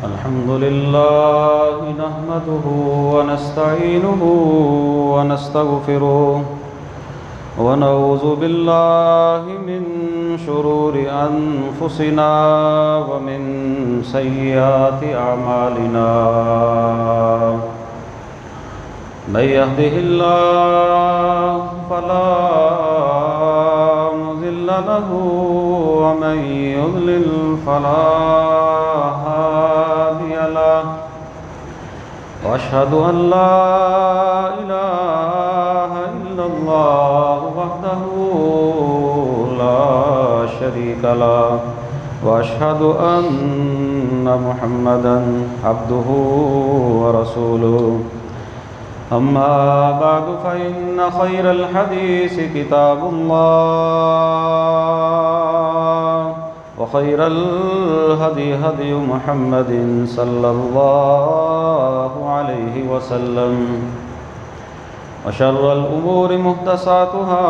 الحمد لله نحمده ونستعينه ونستغفره ونعوذ بالله من شرور أنفسنا ومن سيئات أعمالنا من يهده الله فلا مضل له ومن يضلل فلا هادي له وأشهد أن لا إله إلا الله وحده لا شريك له وأشهد أن محمدا عبده ورسوله أما بعد فإن خير الحديث كتاب الله وخير الهدي هدي محمد صلى الله عليه وسلم وشر الأمور محدثاتها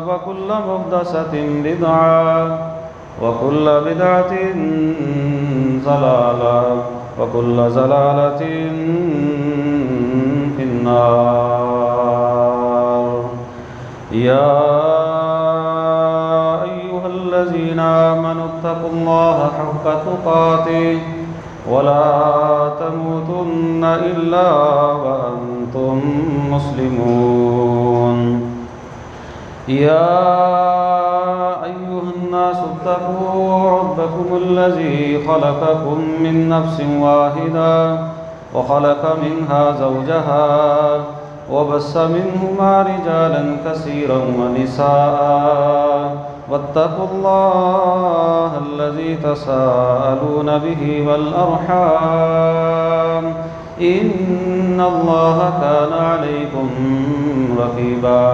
وكل محدثة بدعة وكل بدعة ضلالة وكل ضلالة في النار يا أيها الذين آمنوا اتقوا الله حق تقاته ولا تموتن إلا وأنتم مسلمون يا أيها الناس اتقوا ربكم الذي خلقكم من نفس واحدة وخلق منها زوجها وبث منهما رجالا كثيرا ونساء واتقوا الله الذي تساءلون به والأرحام إن الله كان عليكم رقيبا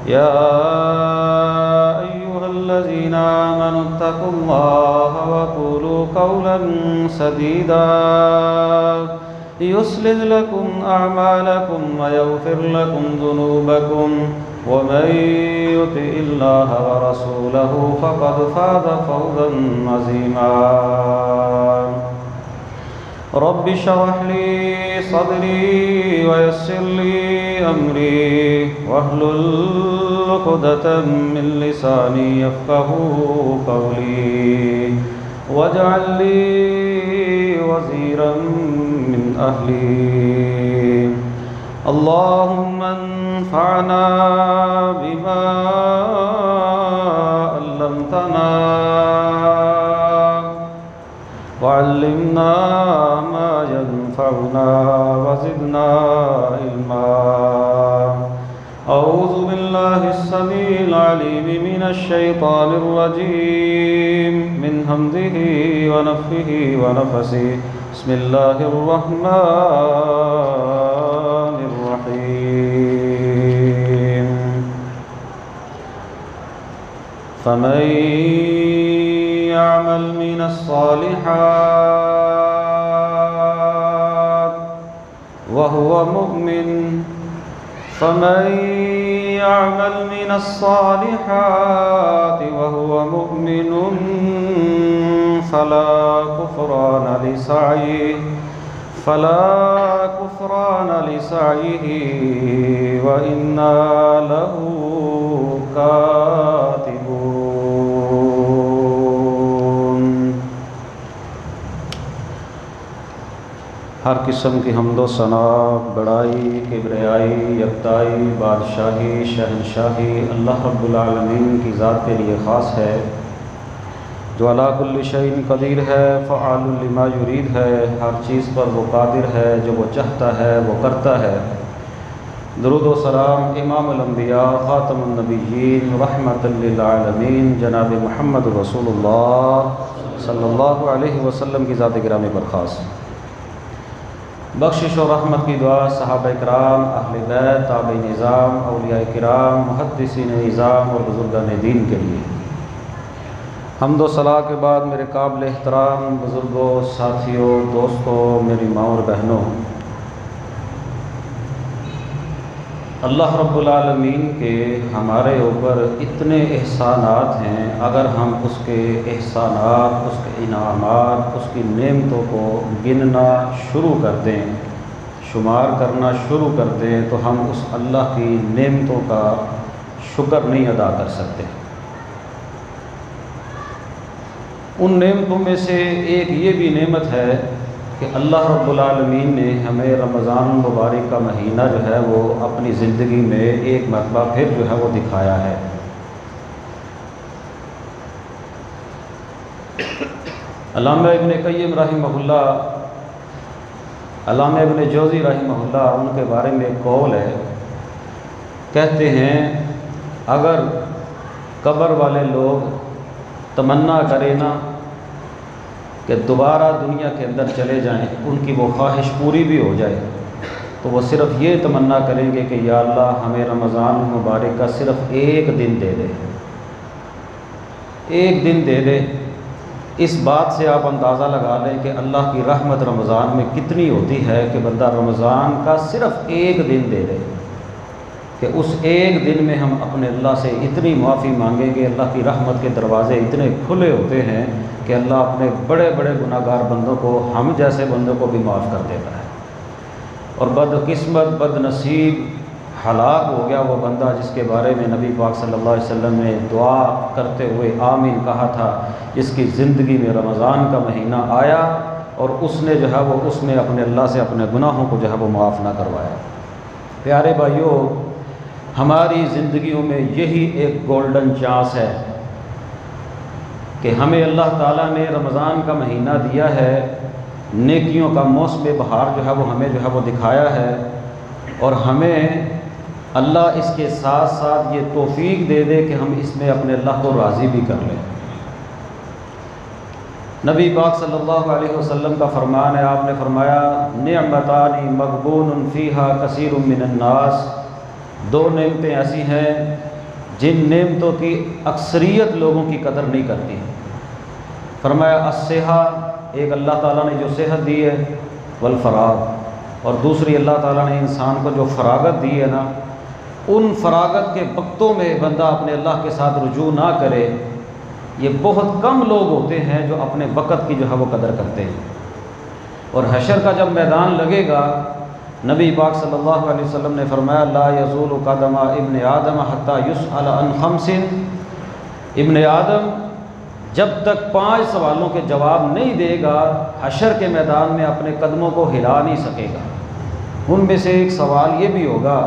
يا أيها الذين آمنوا اتقوا الله وقولوا قولا سديدا يصلح لكم أعمالكم ويغفر لكم ذنوبكم ومن يطع الله ورسوله فقد فاز فوزا عظيما رب اشرح لي صدري ويسر لي أمري واحلل عقدة من لساني يفقهوا قولي واجعل لي وزيرا من أهلي اللهم انفعنا بما علمتنا وعلمنا ما ينفعنا وزدنا علما أعوذ بالله السميع العليم من الشيطان الرجيم من همزه ونفخه ونفسه بسم الله الرحمن الرحيم فمن يعمل من الصالحات وهو مؤمن فمن يعمل من الصالحات وهو مؤمن فلا كفران لسعيه وإنا له كاتبون ہر قسم کی حمد و ثنا، بڑائی، کبریائی، یکتائی، بادشاہی، شہنشاہی اللہ رب العالمین کی ذات کے لیے خاص ہے، جو علی کل شیء قدیر ہے، فعال لما یرید ہے، ہر چیز پر وہ قادر ہے، جو وہ چاہتا ہے وہ کرتا ہے۔ درود و سلام امام الانبیاء، خاتم النبیین، رحمت للعالمین، جناب محمد رسول اللہ صلی اللہ علیہ وسلم کی ذات گرامی پر خاص۔ بخشش و رحمت کی دعا صحابہ کرام، اہل بیت، تابعین نظام، اولیاء کرام، محدثین نظام اور بزرگان دین کے لیے۔ حمد و ثنا کے بعد میرے قابل احترام بزرگوں، ساتھیوں، دوستوں، میری ماں اور بہنوں، اللہ رب العالمین کے ہمارے اوپر اتنے احسانات ہیں، اگر ہم اس کے احسانات، اس کے انعامات، اس کی نعمتوں کو گننا شروع کر دیں، شمار کرنا شروع کر دیں، تو ہم اس اللہ کی نعمتوں کا شکر نہیں ادا کر سکتے۔ ان نعمتوں میں سے ایک یہ بھی نعمت ہے کہ اللہ رب العالمین نے ہمیں رمضان المبارک کا مہینہ جو ہے وہ اپنی زندگی میں ایک مرتبہ پھر جو ہے وہ دکھایا ہے۔ علامہ ابن قیم رحمہ اللہ، علامہ ابن جوزی رحمہ اللہ، ان کے بارے میں ایک قول ہے، کہتے ہیں اگر قبر والے لوگ تمنا کریں نا کہ دوبارہ دنیا کے اندر چلے جائیں، ان کی وہ خواہش پوری بھی ہو جائے، تو وہ صرف یہ تمنا کریں گے کہ یا اللہ ہمیں رمضان المبارک کا صرف ایک دن دے دے، ایک دن دے دے۔ اس بات سے آپ اندازہ لگا لیں کہ اللہ کی رحمت رمضان میں کتنی ہوتی ہے کہ بندہ رمضان کا صرف ایک دن دے دے، کہ اس ایک دن میں ہم اپنے اللہ سے اتنی معافی مانگیں گے۔ اللہ کی رحمت کے دروازے اتنے کھلے ہوتے ہیں کہ اللہ اپنے بڑے بڑے گناہ گار بندوں کو، ہم جیسے بندوں کو بھی معاف کر دیتا ہے۔ اور بدقسمت، بد نصیب، ہلاک ہو گیا وہ بندہ جس کے بارے میں نبی پاک صلی اللہ علیہ وسلم نے دعا کرتے ہوئے آمین کہا تھا، جس کی زندگی میں رمضان کا مہینہ آیا اور اس نے جو ہے وہ اس میں اپنے اللہ سے اپنے گناہوں کو جو ہے وہ معاف نہ کروایا۔ پیارے بھائیوں، ہماری زندگیوں میں یہی ایک گولڈن چانس ہے کہ ہمیں اللہ تعالیٰ نے رمضان کا مہینہ دیا ہے، نیکیوں کا موسم بہار جو ہے وہ ہمیں جو ہے وہ دکھایا ہے، اور ہمیں اللہ اس کے ساتھ ساتھ یہ توفیق دے دے کہ ہم اس میں اپنے اللہ کو راضی بھی کر لیں۔ نبی پاک صلی اللہ علیہ وسلم کا فرمان ہے، آپ نے فرمایا نعمتان مغبون فیہا کثیر من الناس، دو نعمتیں ایسی ہیں جن نعمتوں کی اکثریت لوگوں کی قدر نہیں کرتی۔ فرمایا الصحہ، ایک اللہ تعالیٰ نے جو صحت دی ہے، والفراغ، اور دوسری اللہ تعالیٰ نے انسان کو جو فراغت دی ہے نا، ان فراغت کے وقتوں میں بندہ اپنے اللہ کے ساتھ رجوع نہ کرے، یہ بہت کم لوگ ہوتے ہیں جو اپنے وقت کی جو ہے وہ قدر کرتے ہیں۔ اور حشر کا جب میدان لگے گا، نبی پاک صلی اللہ علیہ وسلم نے فرمایا لا یزول قدم ابن آدم حتی یسأل عن خمس، ابن آدم جب تک 5 سوالوں کے جواب نہیں دے گا، حشر کے میدان میں اپنے قدموں کو ہلا نہیں سکے گا۔ ان میں سے ایک سوال یہ بھی ہوگا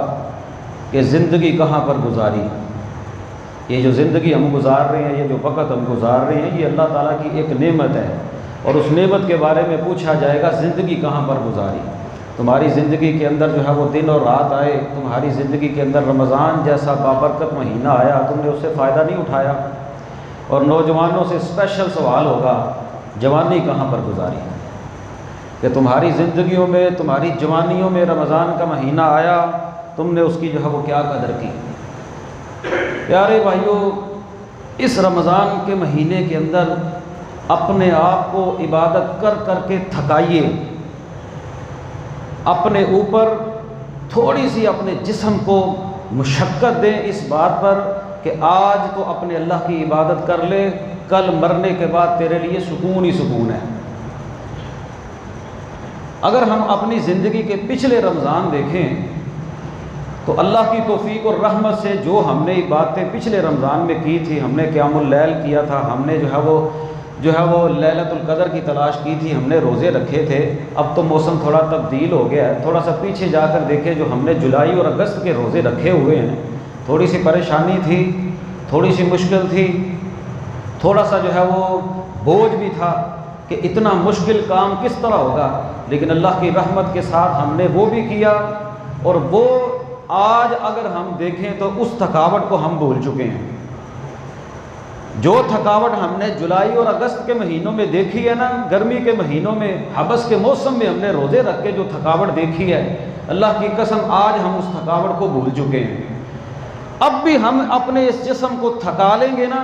کہ زندگی کہاں پر گزاری؟ یہ جو زندگی ہم گزار رہے ہیں، یہ جو وقت ہم گزار رہے ہیں، یہ اللہ تعالیٰ کی ایک نعمت ہے، اور اس نعمت کے بارے میں پوچھا جائے گا زندگی کہاں پر گزاری؟ تمہاری زندگی کے اندر جو ہے وہ دن اور رات آئے، تمہاری زندگی کے اندر رمضان جیسا بابرکت مہینہ آیا، تم نے اس سے فائدہ نہیں اٹھایا۔ اور نوجوانوں سے اسپیشل سوال ہوگا جوانی کہاں پر گزاری، کہ تمہاری زندگیوں میں، تمہاری جوانیوں میں رمضان کا مہینہ آیا، تم نے اس کی جو ہے وہ کیا قدر کی؟ پیارے بھائیوں، اس رمضان کے مہینے کے اندر اپنے آپ کو عبادت کر کر کے تھکائیے، اپنے اوپر تھوڑی سی اپنے جسم کو مشقت دیں اس بات پر کہ آج تو اپنے اللہ کی عبادت کر لے، کل مرنے کے بعد تیرے لیے سکون ہی سکون ہے۔ اگر ہم اپنی زندگی کے پچھلے رمضان دیکھیں تو اللہ کی توفیق اور رحمت سے جو ہم نے باتیں پچھلے رمضان میں کی تھی، ہم نے قیام اللیل کیا تھا، ہم نے جو ہے وہ لیلۃ القدر کی تلاش کی تھی، ہم نے روزے رکھے تھے۔ اب تو موسم تھوڑا تبدیل ہو گیا ہے، تھوڑا سا پیچھے جا کر دیکھیں جو ہم نے جولائی اور اگست کے روزے رکھے ہوئے ہیں، تھوڑی سی پریشانی تھی، تھوڑی سی مشکل تھی، تھوڑا سا جو ہے وہ بوجھ بھی تھا کہ اتنا مشکل کام کس طرح ہوگا، لیکن اللہ کی رحمت کے ساتھ ہم نے وہ بھی کیا، اور وہ آج اگر ہم دیکھیں تو اس تھکاوٹ کو ہم بھول چکے ہیں۔ جو تھکاوٹ ہم نے جولائی اور اگست کے مہینوں میں دیکھی ہے نا، گرمی کے مہینوں میں، حبس کے موسم میں ہم نے روزے رکھ کے جو تھکاوٹ دیکھی ہے، اللہ کی قسم آج ہم اس تھکاوٹ کو بھول چکے ہیں۔ اب بھی ہم اپنے اس جسم کو تھکا لیں گے نا،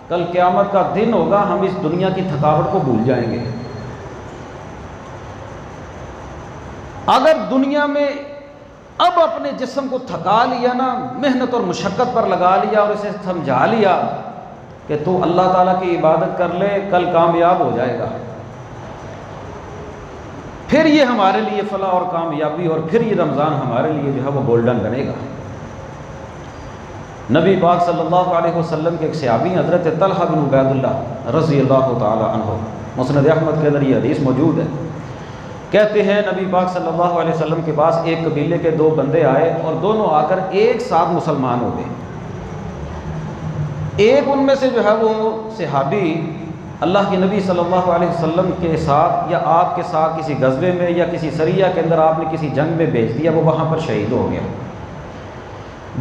کل قیامت کا دن ہوگا، ہم اس دنیا کی تھکاوٹ کو بھول جائیں گے۔ اگر دنیا میں اب اپنے جسم کو تھکا لیا نا، محنت اور مشقت پر لگا لیا اور اسے سمجھا لیا کہ تو اللہ تعالیٰ کی عبادت کر لے، کل کامیاب ہو جائے گا، پھر یہ ہمارے لیے فلاح اور کامیابی، اور پھر یہ رمضان ہمارے لیے جو ہے وہ گولڈن بنے گا۔ نبی پاک صلی اللہ علیہ وسلم کے ایک صحابی حضرت طلحہ بن عبید اللہ رضی اللہ تعالی عنہ، مسند احمد کے اندر یہ حدیث موجود ہے، کہتے ہیں نبی پاک صلی اللہ علیہ وسلم کے پاس ایک قبیلے کے دو بندے آئے اور دونوں آ کر ایک ساتھ مسلمان ہو گئے۔ ایک ان میں سے جو ہے وہ صحابی اللہ کے نبی صلی اللہ علیہ وسلم کے ساتھ یا آپ کے ساتھ کسی غزوے میں یا کسی سریہ کے اندر آپ نے کسی جنگ میں بھیج دیا، وہ وہاں پر شہید ہو گیا۔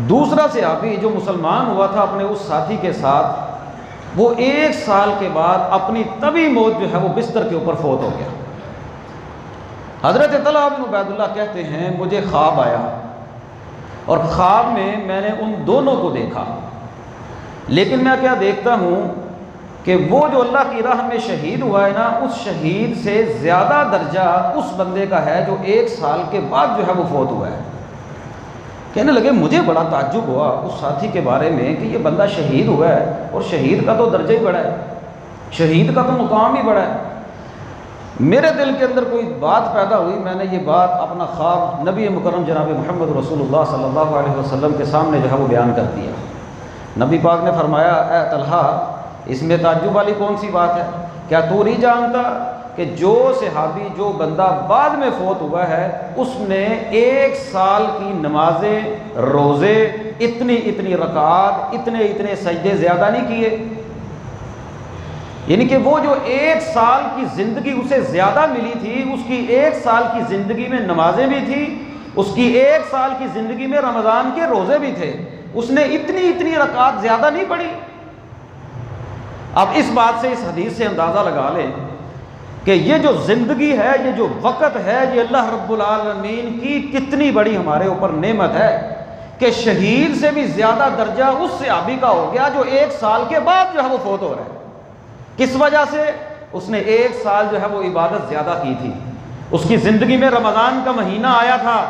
دوسرا صحابی جو مسلمان ہوا تھا اپنے اس ساتھی کے ساتھ، وہ ایک سال کے بعد اپنی طبی موت جو ہے وہ بستر کے اوپر فوت ہو گیا۔ حضرت طلحہ بن عبید اللہ کہتے ہیں مجھے خواب آیا اور خواب میں نے ان دونوں کو دیکھا، لیکن میں کیا دیکھتا ہوں کہ وہ جو اللہ کی راہ میں شہید ہوا ہے نا، اس شہید سے زیادہ درجہ اس بندے کا ہے جو ایک سال کے بعد جو ہے وہ فوت ہوا ہے۔ کہنے لگے مجھے بڑا تعجب ہوا اس ساتھی کے بارے میں کہ یہ بندہ شہید ہوا ہے اور شہید کا تو درجہ ہی بڑا ہے، شہید کا تو مقام ہی بڑا ہے۔ میرے دل کے اندر کوئی بات پیدا ہوئی، میں نے یہ بات اپنا خواب نبی مکرم جناب محمد رسول اللہ صلی اللہ علیہ وسلم کے سامنے جو ہے وہ بیان کر دیا۔ نبی پاک نے فرمایا اے طلحہ، اس میں تعجب والی کون سی بات ہے؟ کیا تو نہیں جانتا کہ جو صحابی جو بندہ بعد میں فوت ہوا ہے اس نے ایک سال کی نمازیں، روزے، اتنی رکعات، اتنے سجدے زیادہ نہیں کیے؟ یعنی کہ وہ جو ایک سال کی زندگی اسے زیادہ ملی تھی، اس کی ایک سال کی زندگی میں نمازیں بھی تھی، اس کی ایک سال کی زندگی میں رمضان کے روزے بھی تھے، اس نے اتنی رکعات زیادہ نہیں پڑھی۔ اب اس بات سے، اس حدیث سے اندازہ لگا لیں کہ یہ جو زندگی ہے، یہ جو وقت ہے، یہ اللہ رب العالمین کی کتنی بڑی ہمارے اوپر نعمت ہے کہ شہید سے بھی زیادہ درجہ اس صحابی کا ہو گیا جو ایک سال کے بعد جو ہے وہ فوت ہو رہا ہے۔ کس وجہ سے؟ اس نے ایک سال جو ہے وہ عبادت زیادہ کی تھی، اس کی زندگی میں رمضان کا مہینہ آیا تھا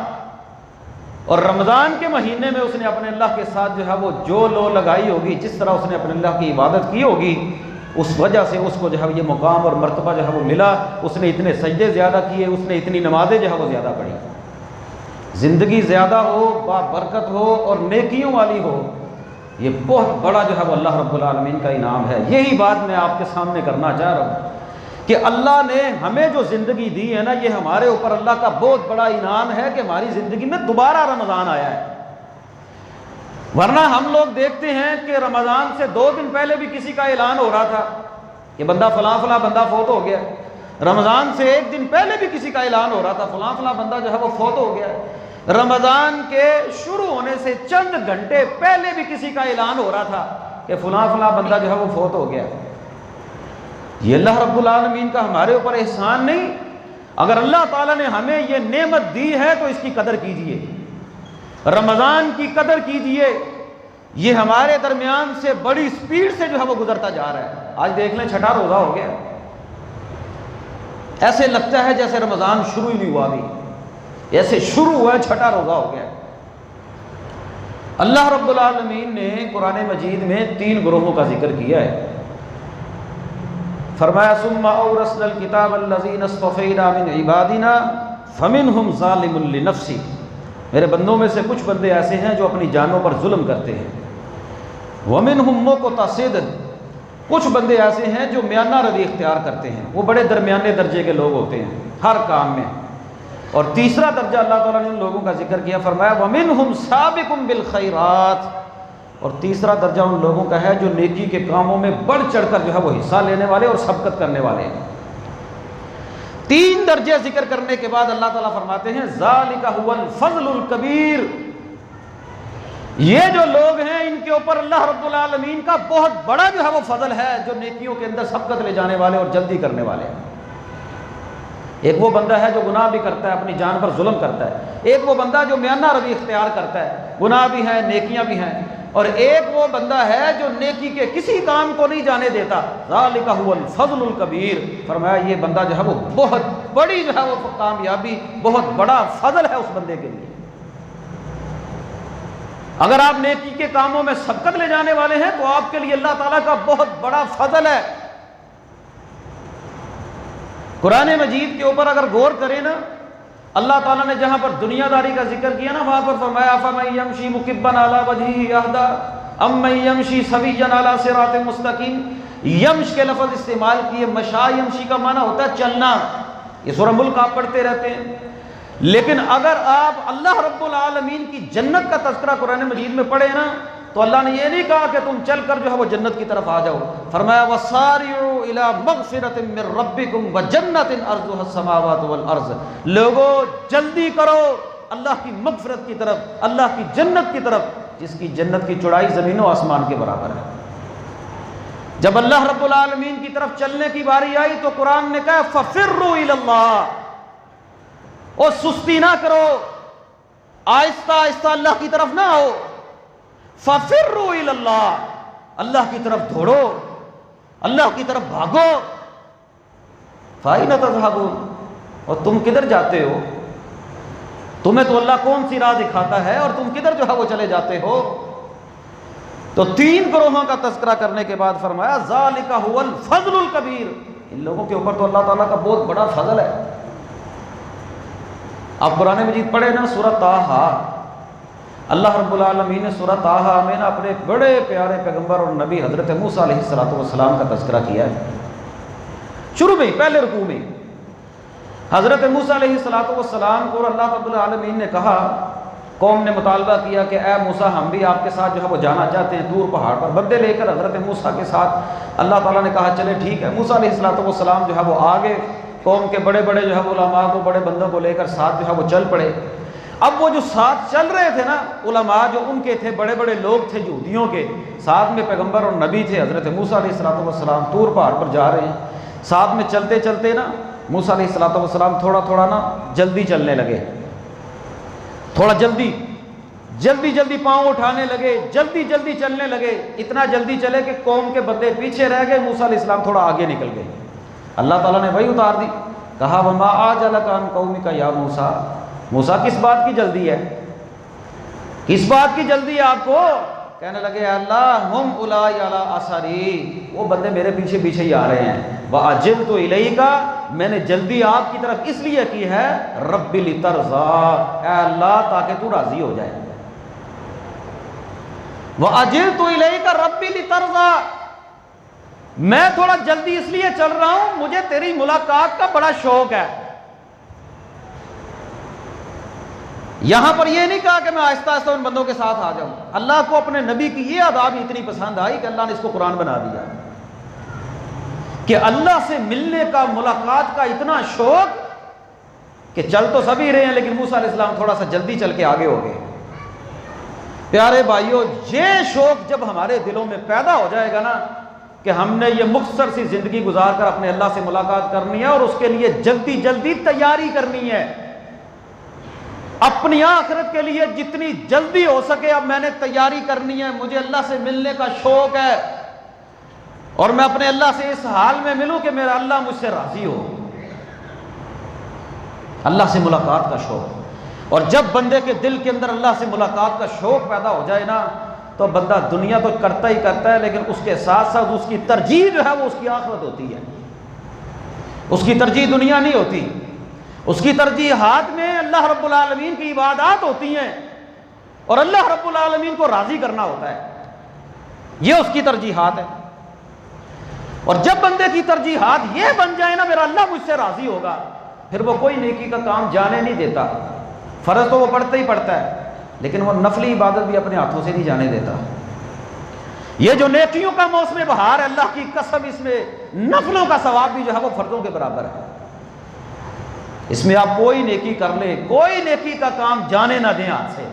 اور رمضان کے مہینے میں اس نے اپنے اللہ کے ساتھ جو ہے وہ جو لو لگائی ہوگی، جس طرح اس نے اپنے اللہ کی عبادت کی ہوگی، اس وجہ سے اس کو جو ہے یہ مقام اور مرتبہ جو ہے وہ ملا۔ اس نے اتنے سجدے زیادہ کیے، اس نے اتنی نمازیں جو ہے وہ زیادہ پڑھی۔ زندگی زیادہ ہو، با برکت ہو اور نیکیوں والی ہو، یہ بہت بڑا جو ہے وہ اللہ رب العالمین کا انعام ہے۔ یہی بات میں آپ کے سامنے کرنا چاہ رہا ہوں کہ اللہ نے ہمیں جو زندگی دی ہے نا، یہ ہمارے اوپر اللہ کا بہت بڑا انعام ہے کہ ہماری زندگی میں دوبارہ رمضان آیا ہے۔ ورنہ ہم لوگ دیکھتے ہیں کہ رمضان سے 2 دن پہلے بھی کسی کا اعلان ہو رہا تھا کہ بندہ فلاں بندہ فوت ہو گیا، رمضان سے 1 دن پہلے بھی کسی کا اعلان ہو رہا تھا فلاں بندہ جو ہے وہ فوت ہو گیا، رمضان کے شروع ہونے سے چند گھنٹے پہلے بھی کسی کا اعلان ہو رہا تھا کہ فلاں بندہ جو ہے وہ فوت ہو گیا۔ یہ اللہ رب العالمین کا ہمارے اوپر احسان نہیں؟ اگر اللہ تعالیٰ نے ہمیں یہ نعمت دی ہے تو اس کی قدر کیجئے، رمضان کی قدر کیجئے۔ یہ ہمارے درمیان سے بڑی سپیڈ سے جو ہے وہ گزرتا جا رہا ہے۔ آج دیکھ لیں 6واں روزہ ہو گیا، ایسے لگتا ہے جیسے رمضان شروع ہی نہیں ہوا ابھی، ایسے شروع ہوا ہے 6واں روزہ ہو گیا۔ اللہ رب العالمین نے قرآن مجید میں 3 گروہوں کا ذکر کیا ہے۔ فرمایا ثم اورثنا الکتاب الذین اصطفینا من عبادنا فمنہم ظالم لنفسہ، میرے بندوں میں سے کچھ بندے ایسے ہیں جو اپنی جانوں پر ظلم کرتے ہیں، ومنہم مقتصد، کچھ بندے ایسے ہیں جو میانہ روی اختیار کرتے ہیں، وہ بڑے درمیانے درجے کے لوگ ہوتے ہیں ہر کام میں۔ اور تیسرا درجہ اللہ تعالیٰ نے ان لوگوں کا ذکر کیا، فرمایا وَمِنْهُمْ سَابِقٌ بِالْخَيْرَاتِ، اور تیسرا درجہ ان لوگوں کا ہے جو نیکی کے کاموں میں بڑھ چڑھ کر جو ہے وہ حصہ لینے والے اور سبقت کرنے والے ہیں۔ 3 درجے ذکر کرنے کے بعد اللہ تعالیٰ فرماتے ہیں ذَلِكَ هُوَ الْفَضْلُ الْكَبِيرُ، یہ جو لوگ ہیں ان کے اوپر اللہ رب العالمین کا بہت بڑا جو ہے وہ فضل ہے، جو نیکیوں کے اندر سبقت لے جانے والے اور جلدی کرنے والے ہیں۔ ایک وہ بندہ ہے جو گناہ بھی کرتا ہے، اپنی جان پر ظلم کرتا ہے، ایک وہ بندہ جو میانہ روی اختیار کرتا ہے، گناہ بھی ہیں نیکیاں بھی ہیں، اور ایک وہ بندہ ہے جو نیکی کے کسی کام کو نہیں جانے دیتا۔ ذالک هو الفضل الکبیر، فرمایا یہ بندہ جو ہے وہ بہت بڑی جو ہے وہ کامیابی، بہت بڑا فضل ہے اس بندے کے لیے۔ اگر آپ نیکی کے کاموں میں سبقت لے جانے والے ہیں تو آپ کے لیے اللہ تعالیٰ کا بہت بڑا فضل ہے۔ قرآن مجید کے اوپر اگر غور کریں نا، اللہ تعالیٰ نے جہاں پر دنیا داری کا ذکر کیا نا، وہاں پر فرمایا افمن یمشی مکبا علی وجہہ اہدی امن یمشی سویا علی صراط مستقیم۔ یمش کے لفظ استعمال کیے، مشا یمشی کا معنی ہوتا ہے چلنا، یہ سورہ ملک آپ پڑھتے رہتے ہیں۔ لیکن اگر آپ اللہ رب العالمین کی جنت کا تذکرہ قرآن مجید میں پڑھیں نا تو اللہ نے یہ نہیں کہا کہ تم چل کر جو ہے وہ جنت کی طرف آ جاؤ، فرمایا وَسَارِعُوا إِلَىٰ مَغْفِرَةٍ مِّن رَبِّكُمْ وَجَنَّةٍ عَرْضُهَا السَّمَاوَاتُ وَالْأَرْضُ۔ لوگو جلدی کرو اللہ کی مغفرت کی طرف، اللہ کی جنت کی طرف، جس کی جنت کی چوڑائی زمین و آسمان کے برابر ہے۔ جب اللہ رب العالمین کی طرف چلنے کی باری آئی تو قرآن نے کہا فَفِرُّوا إِلَى اللَّهِ، اور سستی نہ کرو، آہستہ آہستہ اللہ کی طرف نہ آؤ، فَفِرُّوا إِلَى اللَّهِ، اللہ کی طرف دوڑو، اللہ کی طرف بھاگو۔ فَأَيْنَ تَذْهَبُونَ، اور تم کدھر جاتے ہو؟ تمہیں تو اللہ کون سی راہ دکھاتا ہے اور تم کدھر جو ہے وہ چلے جاتے ہو؟ تو تین گروہوں کا تذکرہ کرنے کے بعد فرمایا ذَلِكَ هُوَ الْفَضْلُ الْكَبِيرُ، ان لوگوں کے اوپر تو اللہ تعالیٰ کا بہت بڑا فضل ہے۔ آپ قرآن مجید پڑھے نا سورہ طٰہٰ، اللہ رب العالمین نے سورہ طٰہٰ میں نا اپنے بڑے پیارے پیغمبر اور نبی حضرت موسیٰ علیہ السلام کا تذکرہ کیا ہے۔ شروع میں پہلے رکوع میں حضرت موسیٰ علیہ السلام کو اللہ رب العالمین نے کہا، قوم نے مطالبہ کیا کہ اے موسیٰ ہم بھی آپ کے ساتھ جو ہے وہ جانا چاہتے ہیں دور پہاڑ پر، بندے لے کر حضرت موسیٰ کے ساتھ اللہ تعالیٰ نے کہا چلے ٹھیک ہے۔ موسیٰ علیہ السلام جو ہے وہ آگے، قوم کے بڑے بڑے جو ہے وہ علماء کو، بڑے بندوں کو لے کر ساتھ جو ہے وہ چل پڑے۔ اب وہ جو ساتھ چل رہے تھے نا علماء جو ان کے تھے، بڑے بڑے لوگ تھے یہودیوں کے، ساتھ میں پیغمبر اور نبی تھے، حضرت موسیٰ علیہ السلام طور پہاڑ پر جا رہے ہیں، ساتھ میں چلتے چلتے نا موسیٰ علیہ السلام تھوڑا تھوڑا نا جلدی چلنے لگے، تھوڑا جلدی پاؤں اٹھانے لگے، جلدی چلنے لگے، اتنا جلدی چلے کہ قوم کے بندے پیچھے رہ گئے، موسیٰ علیہ السلام تھوڑا آگے نکل گئے۔ اللہ تعالیٰ نے وہی اتار دی، کہا وَمَا أَعْجَلَكَ عَنْ قَوْمِكَ يَا موسیٰ، موسیٰ کس بات کی جلدی ہے؟ کس بات کی جلدی ہے آپ کو؟ کہنے لگے اللہ ہم اولئک علی اثری، وہ بندے میرے پیچھے پیچھے ہی آ رہے ہیں، وَعَجِلْتُ إِلَيْكَ، میں نے جلدی آپ کی طرف اس لیے کی ہے رَبِّ لِتَرْضَىٰ، اے اللہ تاکہ تو راضی ہو جائے۔ وَعَجِلْتُ إِلَيْكَ رَبِّ لِتَرْضَىٰ، میں تھوڑا جلدی اس لیے چل رہا ہوں، مجھے تیری ملاقات کا بڑا شوق ہے۔ یہاں پر یہ نہیں کہا کہ میں آہستہ آہستہ ان بندوں کے ساتھ آ جاؤں، اللہ کو اپنے نبی کی یہ عذاب اتنی پسند آئی کہ اللہ نے اس کو قرآن بنا دیا کہ اللہ سے ملنے کا، ملاقات کا اتنا شوق کہ چل تو سبھی رہے ہیں لیکن موسیٰ علیہ السلام تھوڑا سا جلدی چل کے آگے ہو گئے۔ پیارے بھائیو، یہ شوق جب ہمارے دلوں میں پیدا ہو جائے گا نا کہ ہم نے یہ مختصر سی زندگی گزار کر اپنے اللہ سے ملاقات کرنی ہے اور اس کے لیے جلدی تیاری کرنی ہے، اپنی آخرت کے لیے جتنی جلدی ہو سکے اب میں نے تیاری کرنی ہے، مجھے اللہ سے ملنے کا شوق ہے اور میں اپنے اللہ سے اس حال میں ملوں کہ میرا اللہ مجھ سے راضی ہو، اللہ سے ملاقات کا شوق۔ اور جب بندے کے دل کے اندر اللہ سے ملاقات کا شوق پیدا ہو جائے نا تو بندہ دنیا تو کرتا ہی کرتا ہے لیکن اس کے ساتھ ساتھ اس کی ترجیح جو ہے وہ اس کی آخرت ہوتی ہے، اس کی ترجیح دنیا نہیں ہوتی، اس کی ترجیحات میں اللہ رب العالمین کی عبادات ہوتی ہیں اور اللہ رب العالمین کو راضی کرنا ہوتا ہے، یہ اس کی ترجیحات ہے۔ اور جب بندے کی ترجیحات یہ بن جائے نا میرا اللہ مجھ سے راضی ہوگا، پھر وہ کوئی نیکی کا کام جانے نہیں دیتا، فرض تو وہ پڑھتا ہی پڑھتا ہے لیکن وہ نفلی عبادت بھی اپنے ہاتھوں سے نہیں جانے دیتا۔ یہ جو نیکیوں کا موسم بہار ہے، اللہ کی قسم اس میں نفلوں کا ثواب بھی جو ہے وہ فرضوں کے برابر ہے، اس میں آپ کوئی نیکی کر لیں، کوئی نیکی کا کام جانے نہ دیں ہاتھ سے۔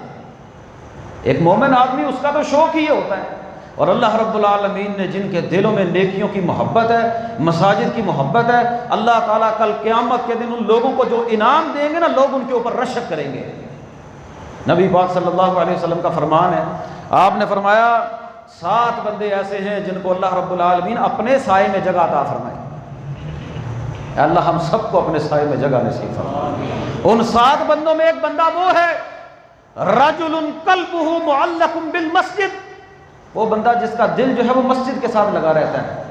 ایک مومن آدمی اس کا تو شوق ہی ہوتا ہے، اور اللہ رب العالمین نے جن کے دلوں میں نیکیوں کی محبت ہے، مساجد کی محبت ہے، اللہ تعالیٰ کل قیامت کے دن ان لوگوں کو جو انعام دیں گے نا لوگ ان کے اوپر رشک کریں گے۔ نبی پاک صلی اللہ علیہ وسلم کا فرمان ہے، آپ نے فرمایا 7 بندے ایسے ہیں جن کو اللہ رب العالمین اپنے سائے میں جگہ عطا فرمائے۔ اے اللہ ہم سب کو اپنے سائے میں جگہ نصیب فرما۔ ان 7 بندوں میں ایک بندہ وہ ہے رجل قلبہ معلق بالمسجد، وہ بندہ جس کا دل جو ہے وہ مسجد کے ساتھ لگا رہتا ہے۔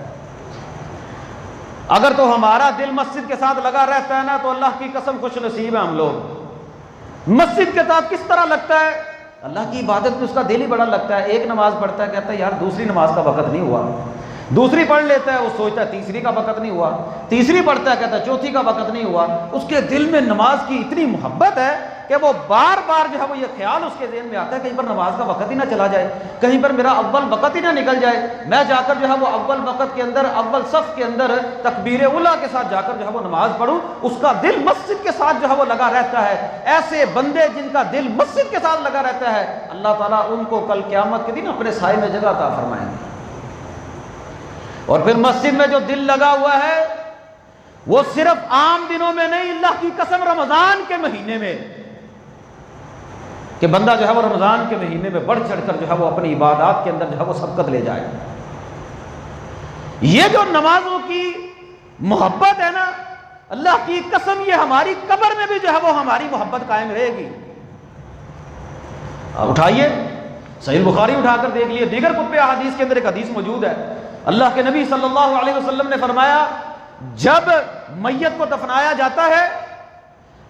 اگر تو ہمارا دل مسجد کے ساتھ لگا رہتا ہے نا تو اللہ کی قسم خوش نصیب ہے ہم لوگ۔ مسجد کے ساتھ کس طرح لگتا ہے؟ اللہ کی عبادت میں اس کا دل ہی بڑا لگتا ہے۔ ایک نماز پڑھتا ہے، کہتا ہے یار دوسری نماز کا وقت نہیں ہوا، دوسری پڑھ لیتا ہے، وہ سوچتا ہے تیسری کا وقت نہیں ہوا، تیسری پڑھتا ہے، کہتا ہے چوتھی کا وقت نہیں ہوا۔ اس کے دل میں نماز کی اتنی محبت ہے کہ وہ بار بار جو ہے وہ یہ خیال اس کے ذہن میں آتا ہے کہیں پر نماز کا وقت ہی نہ چلا جائے، کہیں پر میرا اول وقت ہی نہ نکل جائے، میں جا کر جو ہے وہ اول وقت کے اندر اول صف کے اندر تکبیر اولیٰ کے ساتھ جا کر جو ہے وہ نماز پڑھوں۔ اس کا دل مسجد کے ساتھ جو ہے وہ لگا رہتا ہے۔ ایسے بندے جن کا دل مسجد کے ساتھ لگا رہتا ہے، اللہ تعالیٰ ان کو کل قیامت کے دن اپنے سائے میں جگہ عطا فرمائیں گے۔ اور پھر مسجد میں جو دل لگا ہوا ہے وہ صرف عام دنوں میں نہیں، اللہ کی قسم رمضان کے مہینے میں، کہ بندہ جو ہے وہ رمضان کے مہینے میں بڑھ چڑھ کر جو ہے وہ اپنی عبادات کے اندر جو ہے وہ سبقت لے جائے۔ یہ جو نمازوں کی محبت ہے نا، اللہ کی قسم یہ ہماری قبر میں بھی جو ہے وہ ہماری محبت قائم رہے گی۔ آپ اٹھائیے صحیح بخاری اٹھا کر دیکھ لیے، دیگر کتب احادیث کے اندر ایک حدیث موجود ہے۔ اللہ کے نبی صلی اللہ علیہ وسلم نے فرمایا جب میت کو دفنایا جاتا ہے،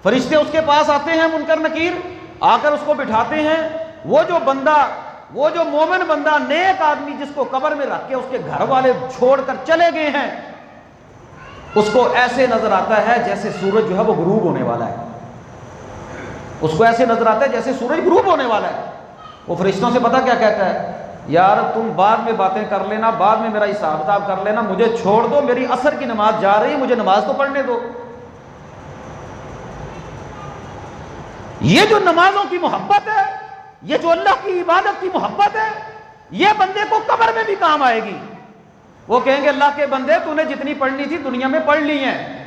فرشتے اس کے پاس آتے ہیں منکر نکیر، آ کر اس کو بٹھاتے ہیں۔ وہ جو بندہ، وہ جو مومن بندہ، نیک آدمی جس کو قبر میں رکھ کے اس کے گھر والے چھوڑ کر چلے گئے ہیں، اس کو ایسے نظر آتا ہے جیسے سورج جو ہے وہ غروب ہونے والا ہے۔ اس کو ایسے نظر آتا ہے جیسے سورج غروب ہونے والا ہے۔ وہ فرشتوں سے پتہ کیا کہتا ہے؟ یار تم بعد میں باتیں کر لینا، بعد میں میرا حساب کتاب کر لینا، مجھے چھوڑ دو، میری عصر کی نماز جا رہی ہے، مجھے نماز تو پڑھنے دو۔ یہ جو نمازوں کی محبت ہے، یہ جو اللہ کی عبادت کی محبت ہے، یہ بندے کو قبر میں بھی کام آئے گی۔ وہ کہیں گے اللہ کے بندے تو نے جتنی پڑھنی تھی دنیا میں پڑھ لی ہیں،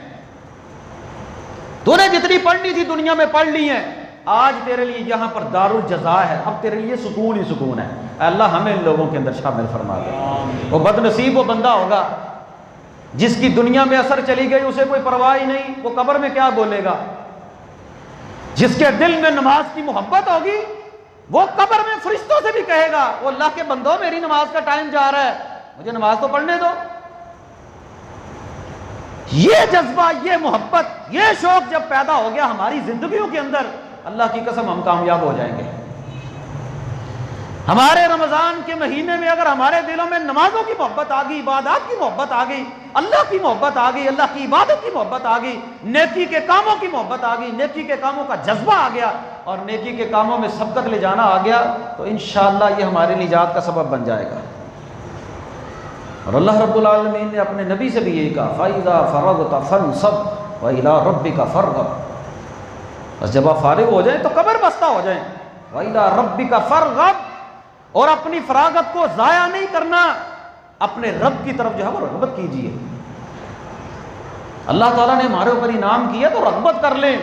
تو نے جتنی پڑھنی تھی دنیا میں پڑھ لی ہیں، آج تیرے لیے یہاں پر دار الجزا ہے، اب تیرے لیے سکون ہی سکون ہے۔ اللہ ہمیں ان لوگوں کے اندر شامل فرما دے۔ وہ بد نصیب وہ بندہ ہوگا جس کی دنیا میں اثر چلی گئی، اسے کوئی پرواہ ہی نہیں، وہ قبر میں کیا بولے گا۔ جس کے دل میں نماز کی محبت ہوگی وہ قبر میں فرشتوں سے بھی کہے گا وہ اللہ کے بندو میری نماز کا ٹائم جا رہا ہے، مجھے نماز تو پڑھنے دو۔ یہ جذبہ، یہ محبت، یہ شوق جب پیدا ہو گیا ہماری زندگیوں کے اندر، اللہ کی قسم ہم کامیاب ہو جائیں گے۔ ہمارے رمضان کے مہینے میں اگر ہمارے دلوں میں نمازوں کی محبت آ گئی، عبادات کی محبت آ گئی، اللہ کی محبت آ گئی، اللہ کی عبادت کی محبت آ گئی، نیکی کے کاموں کی محبت آ گئی، نیکی کے کاموں کا جذبہ آ گیا اور نیکی کے کاموں میں سبقت لے جانا آ گیا، تو انشاءاللہ یہ ہمارے نجات کا سبب بن جائے گا۔ اور اللہ رب العالمین نے اپنے نبی سے بھی یہی کہا فَإِذَا فَرَغْتَ فَانْصَبْ وَإِلَىٰ رَبِّكَ فَارْغَب، بس جب آپ فارغ ہو جائیں تو قبر بستہ ہو جائیں۔ وَإِلَىٰ رَبِّكَ فَارْغَب، اور اپنی فراغت کو ضائع نہیں کرنا، اپنے رب کی طرف جو ہے وہ رغبت کیجیے۔ اللہ تعالیٰ نے ہمارے اوپر انعام کیا تو رغبت کر لیں۔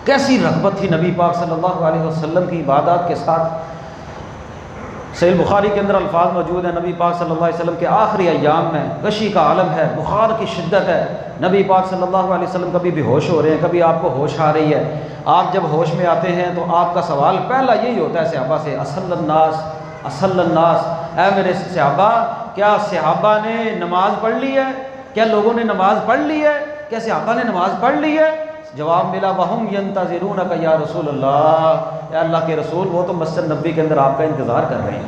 کیسی رغبت تھی نبی پاک صلی اللہ علیہ وسلم کی عبادات کے ساتھ۔ صحیح بخاری کے اندر الفاظ موجود ہیں، نبی پاک صلی اللہ علیہ وسلم کے آخری ایام میں غشی کا عالم ہے، بخار کی شدت ہے، نبی پاک صلی اللہ علیہ وسلم کبھی بے ہوش ہو رہے ہیں، کبھی آپ کو ہوش آ رہی ہے۔ آپ جب ہوش میں آتے ہیں تو آپ کا سوال پہلا یہی ہوتا ہے صحابہ سے، اصل الناس، اے میرے صحابہ کیا صحابہ نے نماز پڑھ لی ہے؟ کیا لوگوں نے نماز پڑھ لی ہے؟ کیا صحابہ نے نماز پڑھ لی ہے؟ جواب ملا وَهُمْ يَنْتَظِرُونَكَ یا رسول اللہ، اے اللہ کے رسول وہ تو مسجد نبی کے اندر آپ کا انتظار کر رہے ہیں۔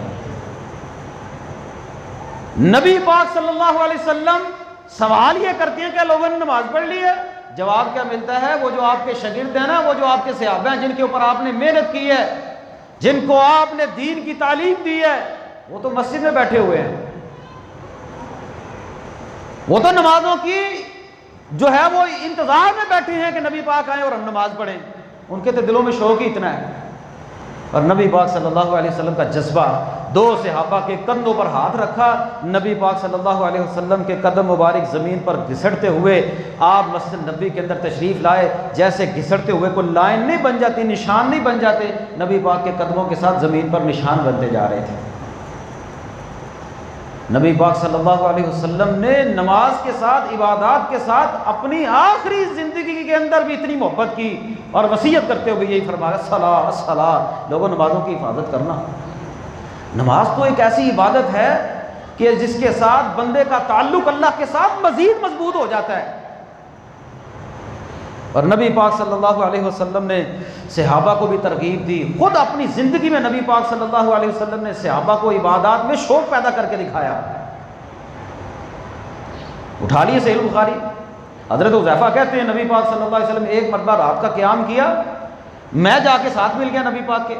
نبی پاک صلی اللہ علیہ وسلم سوال یہ کرتے ہیں کہ لوگوں نے نماز پڑھ لی ہے؟ جواب کیا ملتا ہے؟ وہ جو آپ کے شاگرد ہیں نا، وہ جو آپ کے صحابہ ہیں جن کے اوپر آپ نے محنت کی ہے، جن کو آپ نے دین کی تعلیم دی ہے، وہ تو مسجد میں بیٹھے ہوئے ہیں، وہ تو نمازوں کی جو ہے وہ انتظار میں بیٹھے ہیں کہ نبی پاک آئیں اور ہم نماز پڑھیں۔ ان کے تو دلوں میں شوق ہی اتنا ہے۔ اور نبی پاک صلی اللہ علیہ وسلم کا جذبہ، دو صحابہ کے کندھوں پر ہاتھ رکھا، نبی پاک صلی اللہ علیہ وسلم کے قدم مبارک زمین پر گھسٹتے ہوئے آپ مسجد نبی کے اندر تشریف لائے، جیسے گھسٹتے ہوئے کوئی لائن نہیں بن جاتی، نشان نہیں بن جاتے، نبی پاک کے قدموں کے ساتھ زمین پر نشان بنتے جا رہے تھے۔ نبی پاک صلی اللہ علیہ وسلم نے نماز کے ساتھ، عبادات کے ساتھ اپنی آخری زندگی کے اندر بھی اتنی محبت کی اور وصیت کرتے ہوئے یہی فرمایا صلاۃ الصلاۃ، لوگوں نمازوں کی حفاظت کرنا۔ نماز تو ایک ایسی عبادت ہے کہ جس کے ساتھ بندے کا تعلق اللہ کے ساتھ مزید مضبوط ہو جاتا ہے۔ اور نبی پاک صلی اللہ علیہ وسلم نے صحابہ کو بھی ترغیب دی، خود اپنی زندگی میں نبی پاک صلی اللہ علیہ وسلم نے صحابہ کو عبادات میں شوق پیدا کر کے دکھایا۔ اٹھا لیے صحیح بخاری، حضرت حذیفہ کہتے ہیں نبی پاک صلی اللہ علیہ وسلم ایک مرتبہ رات کا قیام کیا، میں جا کے ساتھ مل گیا نبی پاک کے،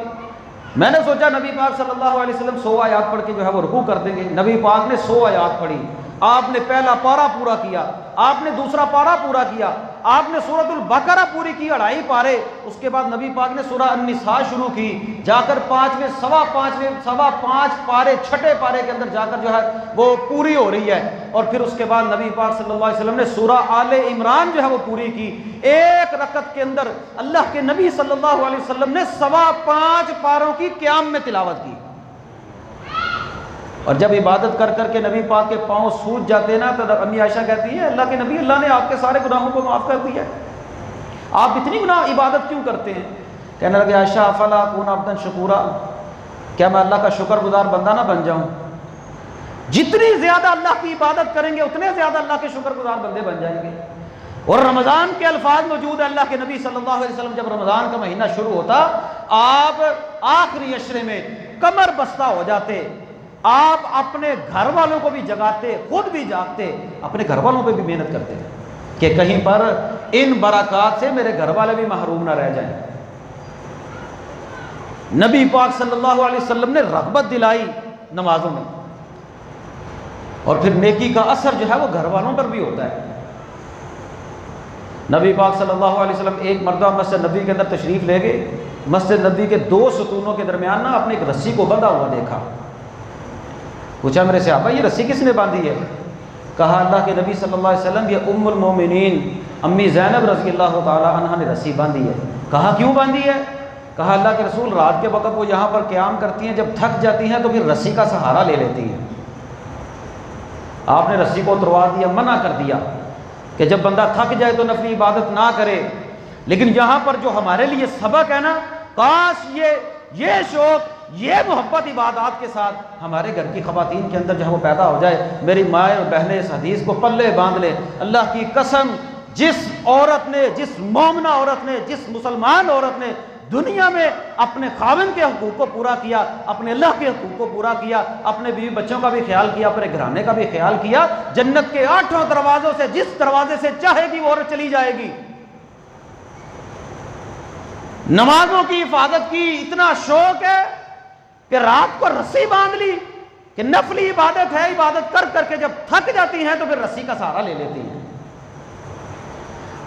میں نے سوچا نبی پاک صلی اللہ علیہ وسلم 100 آیات پڑھ کے جو ہے وہ رکوع کر دیں گے۔ نبی پاک نے 100 آیات پڑھی، آپ نے پہلا پارہ پورا کیا، آپ نے دوسرا پارہ پورا کیا، آپ نے سورۃ البقرہ پوری کی 2.5 پارے، اس کے بعد نبی پاک نے سورہ النساء شروع کی، جا کر 5واں 5 پارے 6 پارے کے اندر جا کر جو ہے وہ پوری ہو رہی ہے، اور پھر اس کے بعد نبی پاک صلی اللہ علیہ وسلم نے سورہ آل عمران جو ہے وہ پوری کی۔ ایک رکعت کے اندر اللہ کے نبی صلی اللہ علیہ وسلم نے 5.25 پاروں کی قیام میں تلاوت کی۔ اور جب عبادت کر کر کے نبی پاک کے پاؤں سوج جاتے نا تو امی عائشہ کہتی ہے اللہ کے نبی، اللہ نے آپ کے سارے گناہوں کو معاف کر دیا ہے، آپ اتنی گناہ عبادت کیوں کرتے ہیں؟ کہنے لگے عائشہ افلا اکون عبدا شکورا، کیا میں اللہ کا شکر گزار بندہ نہ بن جاؤں؟ جتنی زیادہ اللہ کی عبادت کریں گے اتنے زیادہ اللہ کے شکر گزار بندے بن جائیں گے۔ اور رمضان کے الفاظ موجود ہے، اللہ کے نبی صلی اللہ علیہ وسلم جب رمضان کا مہینہ شروع ہوتا آپ آخری عشرے میں کمر بستہ ہو جاتے، آپ اپنے گھر والوں کو بھی جگاتے، خود بھی جاگتے، اپنے گھر والوں پہ بھی محنت کرتے کہ کہیں پر ان برکات سے میرے گھر والے بھی محروم نہ رہ جائیں۔ نبی پاک صلی اللہ علیہ وسلم نے رغبت دلائی نمازوں میں، اور پھر نیکی کا اثر جو ہے وہ گھر والوں پر بھی ہوتا ہے۔ نبی پاک صلی اللہ علیہ وسلم ایک مرتبہ مسجد نبی کے اندر تشریف لے گئے، مسجد نبی کے 2 ستونوں کے درمیان نا اپنے ایک رسی کو بندھا ہوا دیکھا، پوچھا میرے صحابہ یہ رسی کس نے باندھی ہے؟ کہا اللہ کے نبی صلی اللہ علیہ وسلم یہ ام المومنین امی زینب رضی اللہ تعالی عنہا نے رسی باندھی ہے۔ کہا کیوں باندھی ہے؟ کہا اللہ کے رسول رات کے وقت وہ یہاں پر قیام کرتی ہیں، جب تھک جاتی ہیں تو پھر رسی کا سہارا لے لیتی ہیں۔ آپ نے رسی کو اتروا دیا، منع کر دیا کہ جب بندہ تھک جائے تو نفلی عبادت نہ کرے، لیکن یہاں پر جو ہمارے لیے سبق ہے نا، کاش یہ شوق، یہ محبت عبادات کے ساتھ ہمارے گھر کی خواتین کے اندر جو ہے وہ پیدا ہو جائے۔ میری مائیں اور بہنیں اس حدیث کو پلے باندھ لیں، اللہ کی قسم جس عورت نے، جس مومنہ عورت نے، جس مسلمان عورت نے دنیا میں اپنے خاوند کے حقوق کو پورا کیا، اپنے اللہ کے حقوق کو پورا کیا، اپنے بیوی بچوں کا بھی خیال کیا، اپنے گھرانے کا بھی خیال کیا، جنت کے 8 دروازوں سے جس دروازے سے چاہے گی وہ عورت چلی جائے گی۔ نمازوں کی حفاظت کی اتنا شوق ہے کہ رات کو رسی باندھ لی کہ نفلی عبادت ہے، عبادت کر کر کے جب تھک جاتی ہیں تو پھر رسی کا سہارا لے لیتی ہیں۔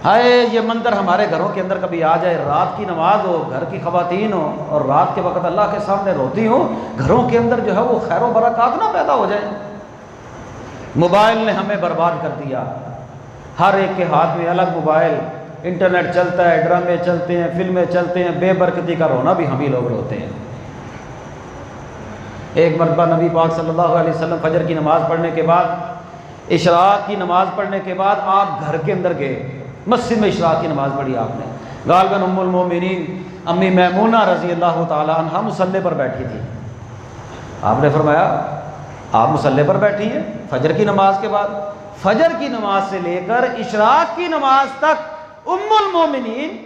ہائے یہ منظر ہمارے گھروں کے اندر کبھی آ جائے، رات کی نماز ہو، گھر کی خواتین ہو اور رات کے وقت اللہ کے سامنے روتی ہوں، گھروں کے اندر جو ہے وہ خیر و برکات نہ پیدا ہو جائے۔ موبائل نے ہمیں برباد کر دیا، ہر ایک کے ہاتھ میں الگ موبائل، انٹرنیٹ چلتا ہے، ڈرامے چلتے ہیں، فلمیں چلتے ہیں، بے برکتی کا رونا بھی ہم ہی لوگ روتے ہیں۔ ایک مرتبہ نبی پاک صلی اللہ علیہ وسلم فجر کی نماز پڑھنے کے بعد، اشراق کی نماز پڑھنے کے بعد آپ گھر کے اندر گئے، مسجد میں اشراق کی نماز پڑھی آپ نے، غالباً ام المومنین امی میمونہ رضی اللہ تعالی عنہا مصلی پر بیٹھی تھی۔ آپ نے فرمایا آپ مصلی پر بیٹھی ہیں فجر کی نماز کے بعد؟ فجر کی نماز سے لے کر اشراق کی نماز تک ام المومنین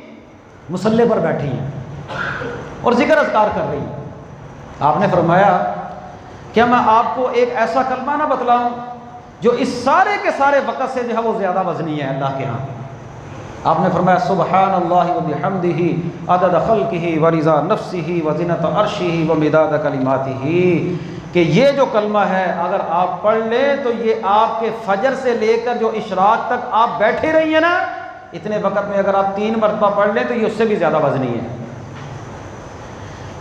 مصلی پر بیٹھی ہیں اور ذکر اذکار کر رہی ہیں۔ آپ نے فرمایا کیا میں آپ کو ایک ایسا کلمہ نہ بتلاؤں جو اس سارے کے سارے وقت سے جو ہے وہ زیادہ وزنی ہے اللہ کے ہاں؟ آپ نے فرمایا سبحان اللہ وبحمدہ عدد خلقہ ورضا نفسہ وزنۃ عرشہ ومداد کلماتہ، کہ یہ جو کلمہ ہے اگر آپ پڑھ لیں تو یہ آپ کے فجر سے لے کر جو اشراق تک آپ بیٹھے رہی ہیں نا، اتنے وقت میں اگر آپ 3 مرتبہ پڑھ لیں تو یہ اس سے بھی زیادہ وزنی ہے۔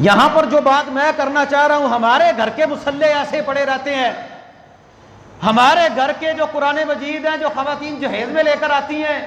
یہاں پر جو بات میں کرنا چاہ رہا ہوں، ہمارے گھر کے مصلی ایسے پڑے رہتے ہیں، ہمارے گھر کے جو قرآن مجید ہیں جو خواتین جہیز میں لے کر آتی ہیں،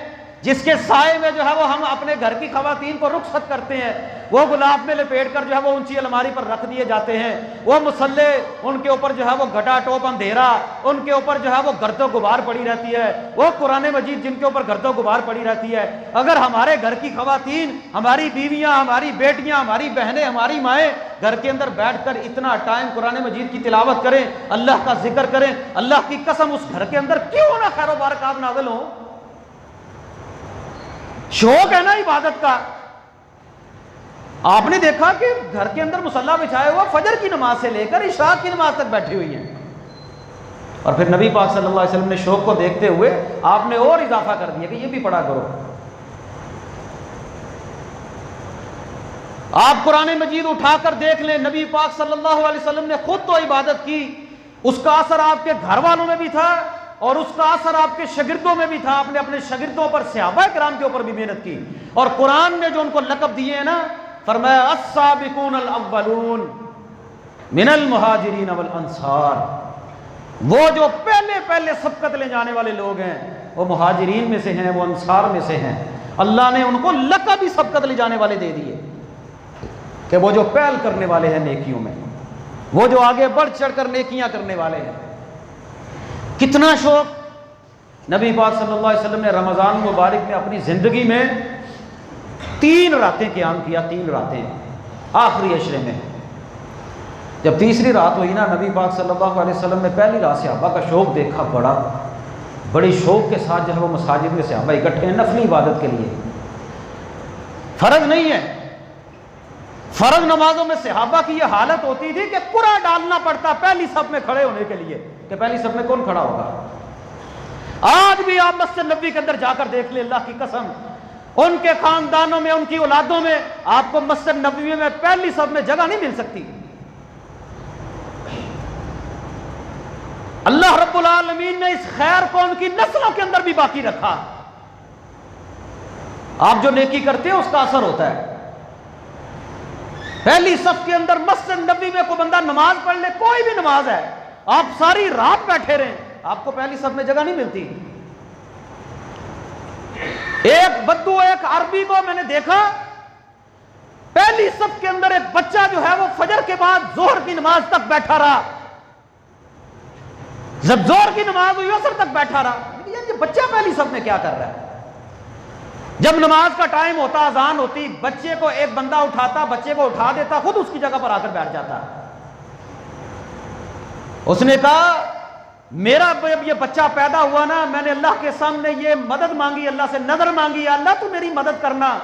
جس کے سائے میں جو ہے وہ ہم اپنے گھر کی خواتین کو رخصت کرتے ہیں، وہ گلاب میں لپیٹ کر جو ہے وہ اونچی الماری پر رکھ دیے جاتے ہیں، وہ مصلے ان کے اوپر جو ہے وہ گھٹا ٹوپ اندھیرا، ان کے اوپر جو ہے وہ گرد و غبار پڑی رہتی ہے، وہ قرآن مجید جن کے اوپر گرد و غبار پڑی رہتی ہے۔ اگر ہمارے گھر کی خواتین، ہماری بیویاں، ہماری بیٹیاں، ہماری بہنیں، ہماری مائیں گھر کے اندر بیٹھ کر اتنا ٹائم قرآن مجید کی تلاوت کریں، اللہ کا ذکر کریں، اللہ کی قسم اس گھر کے اندر کیوں نہ خیر و برکات نازل ہوں۔ شوق ہے نا عبادت کا۔ آپ نے دیکھا کہ گھر کے اندر مصلی بچھائے ہوا فجر کی نماز سے لے کر عشاء کی نماز تک بیٹھی ہوئی ہیں، اور پھر نبی پاک صلی اللہ علیہ وسلم نے شوق کو دیکھتے ہوئے آپ نے اور اضافہ کر دیا کہ یہ بھی پڑھا کرو۔ آپ قرآن مجید اٹھا کر دیکھ لیں، نبی پاک صلی اللہ علیہ وسلم نے خود تو عبادت کی، اس کا اثر آپ کے گھر والوں میں بھی تھا اور اس کا اثر آپ کے شاگردوں میں بھی تھا۔ آپ نے اپنے شاگردوں پر، صحابہ کرام کے اوپر بھی محنت کی، اور قرآن نے جو ان کو لقب دیے ہیں نا، فرمایا السابقون الاولون من المہاجرین والانصار، وہ جو پہلے سبقت لے جانے والے لوگ ہیں وہ مہاجرین میں سے ہیں، وہ انصار میں سے ہیں۔ اللہ نے ان کو لقب ہی سبقت لے جانے والے دے دیے کہ وہ جو پہل کرنے والے ہیں نیکیوں میں، وہ جو آگے بڑھ چڑھ کر نیکیاں کرنے والے ہیں۔ کتنا شوق! نبی پاک صلی اللہ علیہ وسلم نے رمضان مبارک میں اپنی زندگی میں 3 راتیں قیام کیا، 3 راتیں آخری عشرے میں۔ جب تیسری رات ہوئی نا، نبی پاک صلی اللہ علیہ وسلم نے پہلی رات صحابہ کا شوق دیکھا، بڑی شوق کے ساتھ جو ہے وہ مساجد میں صحابہ اکٹھے ہیں نفلی عبادت کے لیے۔ فرض نہیں ہے، فرض نمازوں میں صحابہ کی یہ حالت ہوتی تھی کہ قرعہ ڈالنا پڑتا پہلی صف میں کھڑے ہونے کے لیے کہ پہلی صف میں کون کھڑا ہوگا۔ آج بھی آپ مسجد نبوی کے اندر جا کر دیکھ لیں، اللہ کی قسم، ان کے خاندانوں میں، ان کی اولادوں میں آپ کو مسجد نبوی میں پہلی صف میں جگہ نہیں مل سکتی۔ اللہ رب العالمین نے اس خیر کو ان کی نسلوں کے اندر بھی باقی رکھا۔ آپ جو نیکی کرتے ہیں اس کا اثر ہوتا ہے۔ پہلی صف کے اندر مسجد نبوی میں کوئی بندہ نماز پڑھ لے، کوئی بھی نماز ہے، آپ ساری رات بیٹھے رہیں، آپ کو پہلی صف میں جگہ نہیں ملتی۔ ایک بدو، ایک عربی کو میں نے دیکھا پہلی صف کے اندر، ایک بچہ جو ہے وہ فجر کے بعد ظہر کی نماز تک بیٹھا رہا، جب ظہر کی نماز ہوئی عصر تک بیٹھا رہا۔ یہ بچہ پہلی صف میں کیا کر رہا ہے؟ جب نماز کا ٹائم ہوتا، اذان ہوتی، بچے کو ایک بندہ اٹھاتا، بچے کو اٹھا دیتا، خود اس کی جگہ پر آ کر بیٹھ جاتا۔ اس نے کہا میرا جب یہ بچہ پیدا ہوا نا، میں نے اللہ کے سامنے یہ مدد مانگی، اللہ سے نظر مانگی، اللہ تو میری مدد کرنا۔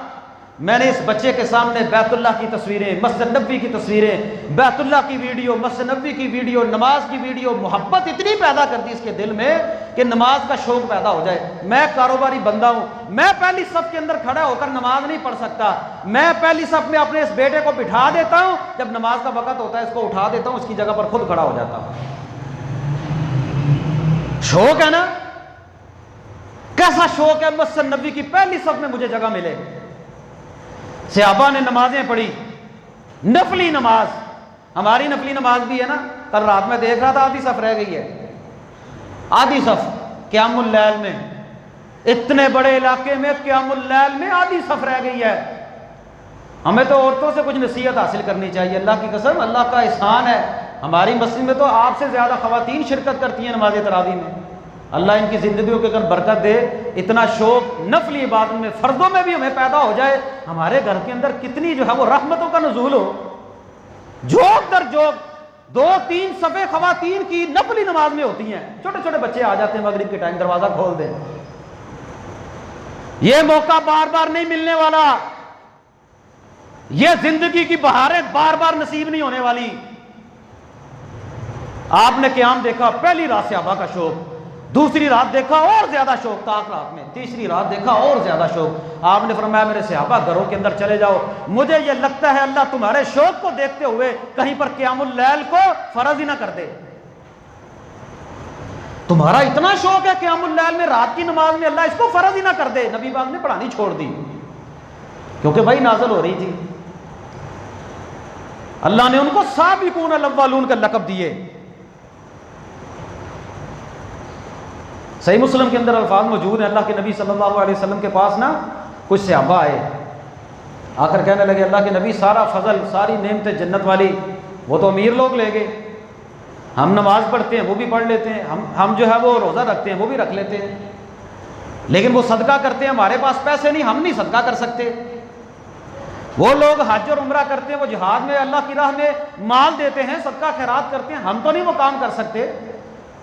میں نے اس بچے کے سامنے بیت اللہ کی تصویریں، مسجد نبوی کی تصویریں، بیت اللہ کی ویڈیو، مسجد نبوی کی ویڈیو، نماز کی ویڈیو، محبت اتنی پیدا کر دی اس کے دل میں کہ نماز کا شوق پیدا ہو جائے۔ میں کاروباری بندہ ہوں، میں پہلی صف کے اندر کھڑا ہو کر نماز نہیں پڑھ سکتا، میں پہلی صف میں اپنے اس بیٹے کو بٹھا دیتا ہوں، جب نماز کا وقت ہوتا ہے اس کو اٹھا دیتا ہوں، اس کی جگہ پر خود کھڑا ہو جاتا ہوں۔ شوق ہے نا؟ کیسا شوق ہے مسجد نبوی کی پہلی صف میں مجھے جگہ ملے۔ صحابہ نے نمازیں پڑھی، نفلی نماز، ہماری نفلی نماز بھی ہے نا، کل رات میں دیکھ رہا تھا آدھی صف رہ گئی ہے، آدھی صف قیام اللیل میں، اتنے بڑے علاقے میں قیام اللیل میں آدھی صف رہ گئی ہے۔ ہمیں تو عورتوں سے کچھ نصیحت حاصل کرنی چاہیے، اللہ کی قسم، اللہ کا احسان ہے، ہماری مسجد میں تو آپ سے زیادہ خواتین شرکت کرتی ہیں نماز تراویح میں۔ اللہ ان کی زندگیوں کے اگر برکت دے، اتنا شوق نفلی عبادت میں، فرضوں میں بھی ہمیں پیدا ہو جائے، ہمارے گھر کے اندر کتنی جو ہے وہ رحمتوں کا نزول ہو۔ جوک در جوک 2-3 صفیں خواتین کی نفلی نماز میں ہوتی ہیں، چھوٹے چھوٹے بچے آ جاتے ہیں مغرب کے ٹائم، دروازہ کھول دیں۔ یہ موقع بار بار نہیں ملنے والا، یہ زندگی کی بہاریں بار بار نصیب نہیں ہونے والی۔ آپ نے قیام دیکھا، پہلی رات صحابہ کا شوق، دوسری رات دیکھا اور زیادہ شوق تھا رات میں، تیسری رات دیکھا اور زیادہ شوق۔ آپ نے فرمایا میرے صحابہ گھروں کے اندر چلے جاؤ، مجھے یہ لگتا ہے اللہ تمہارے شوق کو دیکھتے ہوئے کہیں پر قیام اللیل کو فرض ہی نہ کر دے۔ تمہارا اتنا شوق ہے قیام اللیل میں، رات کی نماز میں، اللہ اس کو فرض ہی نہ کر دے۔ نبی پاک نے پڑھانی چھوڑ دی کیونکہ وہی نازل ہو رہی تھی۔ اللہ نے ان کو سابقون الاولون کا لقب دیے۔ صحیح مسلم کے اندر الفاظ موجود ہیں، اللہ کے نبی صلی اللہ علیہ وسلم کے پاس نا کچھ صحابہ آئے، آ کر کہنے لگے اللہ کے نبی سارا فضل ساری نعمتیں جنت والی وہ تو امیر لوگ لے گئے، ہم نماز پڑھتے ہیں وہ بھی پڑھ لیتے ہیں، ہم جو ہے وہ روزہ رکھتے ہیں وہ بھی رکھ لیتے ہیں، لیکن وہ صدقہ کرتے ہیں، ہمارے پاس پیسے نہیں، ہم نہیں صدقہ کر سکتے۔ وہ لوگ حج اور عمرہ کرتے ہیں، وہ جہاد میں اللہ کی راہ میں مال دیتے ہیں، صدقہ خیرات کرتے ہیں، ہم تو نہیں وہ کام کر سکتے۔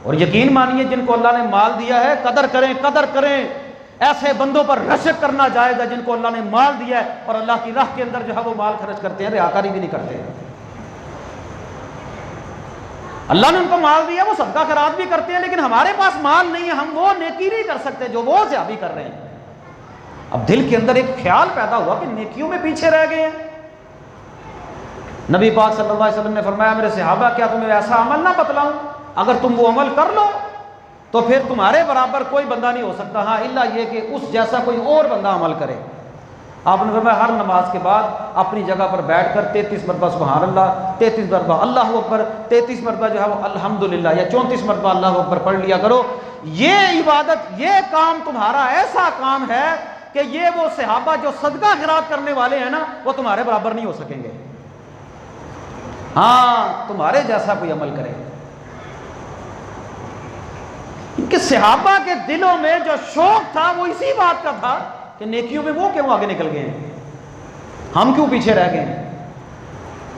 اور یقین مانیے جن کو اللہ نے مال دیا ہے قدر کریں، قدر کریں، ایسے بندوں پر رشک کرنا جائز ہے جن کو اللہ نے مال دیا ہے اور اللہ کی راہ کے اندر جو ہے وہ مال خرچ کرتے ہیں، ریاکاری بھی نہیں کرتے۔ اللہ نے ان کو مال دیا، وہ صدقہ خیرات بھی کرتے ہیں، لیکن ہمارے پاس مال نہیں ہے، ہم وہ نیکی نہیں کر سکتے جو وہ صحابی کر رہے ہیں۔ اب دل کے اندر ایک خیال پیدا ہوا کہ نیکیوں میں پیچھے رہ گئے ہیں۔ نبی پاک صلی اللہ علیہ وسلم نے فرمایا میرے صحابہ کیا تمہیں ایسا عمل نہ بتلاؤں، اگر تم وہ عمل کر لو تو پھر تمہارے برابر کوئی بندہ نہیں ہو سکتا، ہاں الا یہ کہ اس جیسا کوئی اور بندہ عمل کرے۔ آپ نے فرمایا ہر نماز کے بعد اپنی جگہ پر بیٹھ کر 33 مرتبہ سبحان اللہ، 33 مرتبہ اللہ اکبر، 33 مرتبہ جو ہے وہ الحمدللہ یا 34 مرتبہ اللہ اکبر پڑھ لیا کرو۔ یہ عبادت، یہ کام تمہارا ایسا کام ہے کہ یہ وہ صحابہ جو صدقہ خیرات کرنے والے ہیں نا وہ تمہارے برابر نہیں ہو سکیں گے، ہاں تمہارے جیسا کوئی عمل کرے۔ ان کے صحابہ کے دلوں میں جو شوق تھا وہ اسی بات کا تھا کہ نیکیوں میں وہ کیوں آگے نکل گئے ہیں، ہم کیوں پیچھے رہ گئے ہیں۔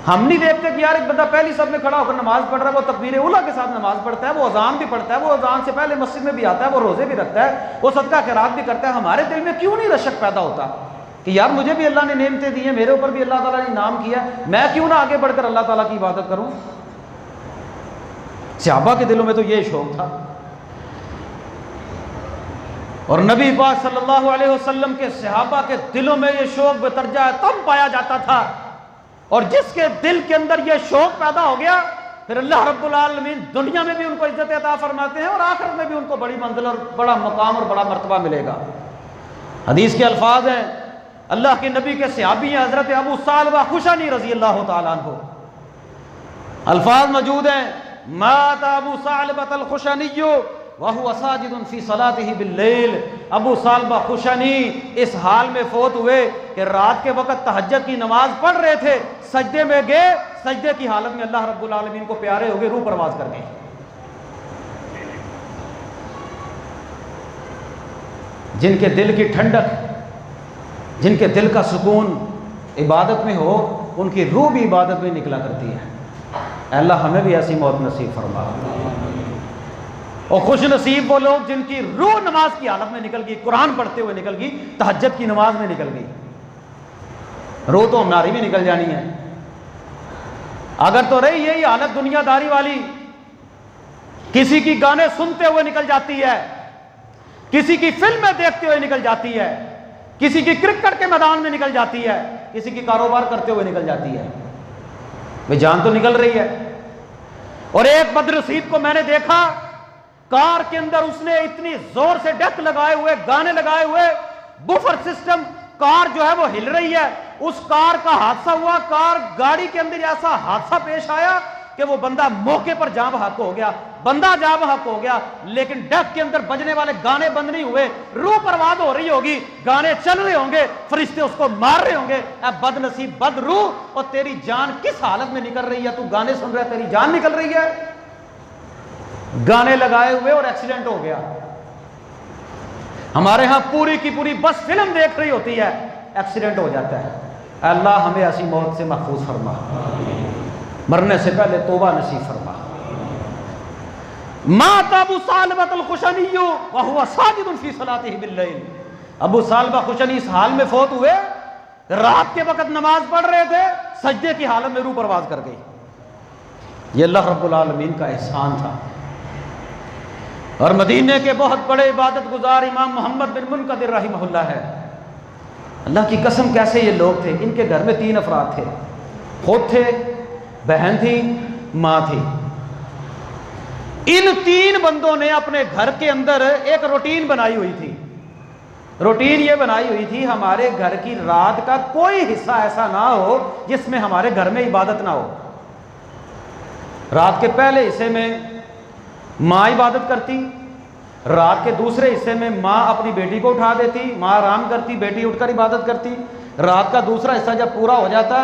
ہم نہیں دیکھتے کہ یار ایک بندہ پہلی صف میں کھڑا ہو کر نماز پڑھ رہا ہے، وہ تکبیر اولیٰ کے ساتھ نماز پڑھتا ہے، وہ اذان بھی پڑھتا ہے، وہ اذان سے پہلے مسجد میں بھی آتا ہے، وہ روزے بھی رکھتا ہے، وہ صدقہ خیرات بھی کرتا ہے، ہمارے دل میں کیوں نہیں رشک پیدا ہوتا کہ یار مجھے بھی اللہ نے نعمتیں دی ہیں، میرے اوپر بھی اللہ تعالیٰ نے انعام کیا، میں کیوں نہ آگے بڑھ کر اللہ تعالیٰ کی عبادت کروں۔ صحابہ کے دلوں میں تو یہ شوق تھا، اور نبی پاک صلی اللہ علیہ وسلم کے صحابہ کے دلوں میں یہ شوق بترجا تب پایا جاتا تھا، اور جس کے دل کے اندر یہ شوق پیدا ہو گیا پھر اللہ رب العالمین دنیا میں بھی ان کو عزت عطا فرماتے ہیں اور آخرت میں بھی ان کو بڑی منزل اور بڑا مقام اور بڑا مرتبہ ملے گا۔ حدیث کے الفاظ ہیں، اللہ کے نبی کے صحابی ہیں حضرت ابو ثعلبہ خشنی رضی اللہ تعالیٰ عنہ، الفاظ موجود ہیں مات ابو ثعلبہ الخشنی وَهُوَ سَاجِدٌ فِي صَلَاتِهِ بِاللَّيْلِ، ابو ثعلبہ خشنی اس حال میں فوت ہوئے کہ رات کے وقت تہجد کی نماز پڑھ رہے تھے، سجدے میں گئے، سجدے کی حالت میں اللہ رب العالمین کو پیارے ہو گئے، روح پرواز کر گئے۔ جن کے دل کی ٹھنڈک، جن کے دل کا سکون عبادت میں ہو، ان کی روح بھی عبادت میں نکلا کرتی ہے۔ اے اللہ ہمیں بھی ایسی موت نصیب فرما، اور خوش نصیب وہ لوگ جن کی روح نماز کی حالت میں نکل گئی، قرآن پڑھتے ہوئے نکل گئی، تہجد کی نماز میں نکل گئی۔ روح تو ہماری بھی نکل جانی ہے، اگر تو رہی یہی حالت دنیا داری والی، کسی کی گانے سنتے ہوئے نکل جاتی ہے، کسی کی فلمیں دیکھتے ہوئے نکل جاتی ہے، کسی کی کرکٹ کے میدان میں نکل جاتی ہے، کسی کی کاروبار کرتے ہوئے نکل جاتی ہے، بھئی جان تو نکل رہی ہے۔ اور ایک بدنصیب کو میں نے دیکھا کار کے اندر اس نے اتنی زور سے ڈیک لگائے ہوئے، گانے لگائے ہوئے، بفر سسٹم، کار جو ہے وہ ہل رہی ہے، اس کار کا حادثہ ہوا، کار گاڑی کے اندر ایسا حادثہ پیش آیا کہ وہ بندہ موقع پر جاں بحق ہو گیا، بندہ جاں بحق ہو گیا، لیکن ڈیک کے اندر بجنے والے گانے بند نہیں ہوئے، روح پرواز ہو رہی ہوگی، گانے چل رہے ہوں گے، فرشتے اس کو مار رہے ہوں گے، اے بد نصیب بد روح، اور تیری جان کس حالت میں نکل رہی ہے، تو گانے سن رہا ہے تیری جان نکل رہی ہے، گانے لگائے ہوئے اور ایکسیڈنٹ ہو گیا۔ ہمارے ہاں پوری کی پوری بس فلم دیکھ رہی ہوتی ہے، ایکسیڈنٹ ہو جاتا ہے۔ اللہ ہمیں ایسی موت سے محفوظ فرما، مرنے سے پہلے توبہ نصیب فرما۔ مات ابو ثعلبہ الخشنی وهو ساجد فی صلاتہ باللیل، ابو ثعلبہ خشنی اس حال میں فوت ہوئے، رات کے وقت نماز پڑھ رہے تھے، سجدے کی حالت میں روح پرواز کر گئی۔ یہ اللہ رب العالمین کا احسان تھا۔ اور مدینے کے بہت بڑے عبادت گزار امام محمد بن منقدر رحمہ اللہ ہے، اللہ کی قسم کیسے یہ لوگ تھے، ان کے گھر میں 3 افراد تھے، خود تھے، بہن تھی، ماں تھی۔ ان 3 بندوں نے اپنے گھر کے اندر ایک روٹین بنائی ہوئی تھی۔ روٹین یہ بنائی ہوئی تھی ہمارے گھر کی رات کا کوئی حصہ ایسا نہ ہو جس میں ہمارے گھر میں عبادت نہ ہو۔ رات کے پہلے حصے میں ماں عبادت کرتی، رات کے دوسرے حصے میں ماں اپنی بیٹی کو اٹھا دیتی، ماں آرام کرتی، بیٹی اٹھ کر عبادت کرتی۔ رات کا دوسرا حصہ جب پورا ہو جاتا،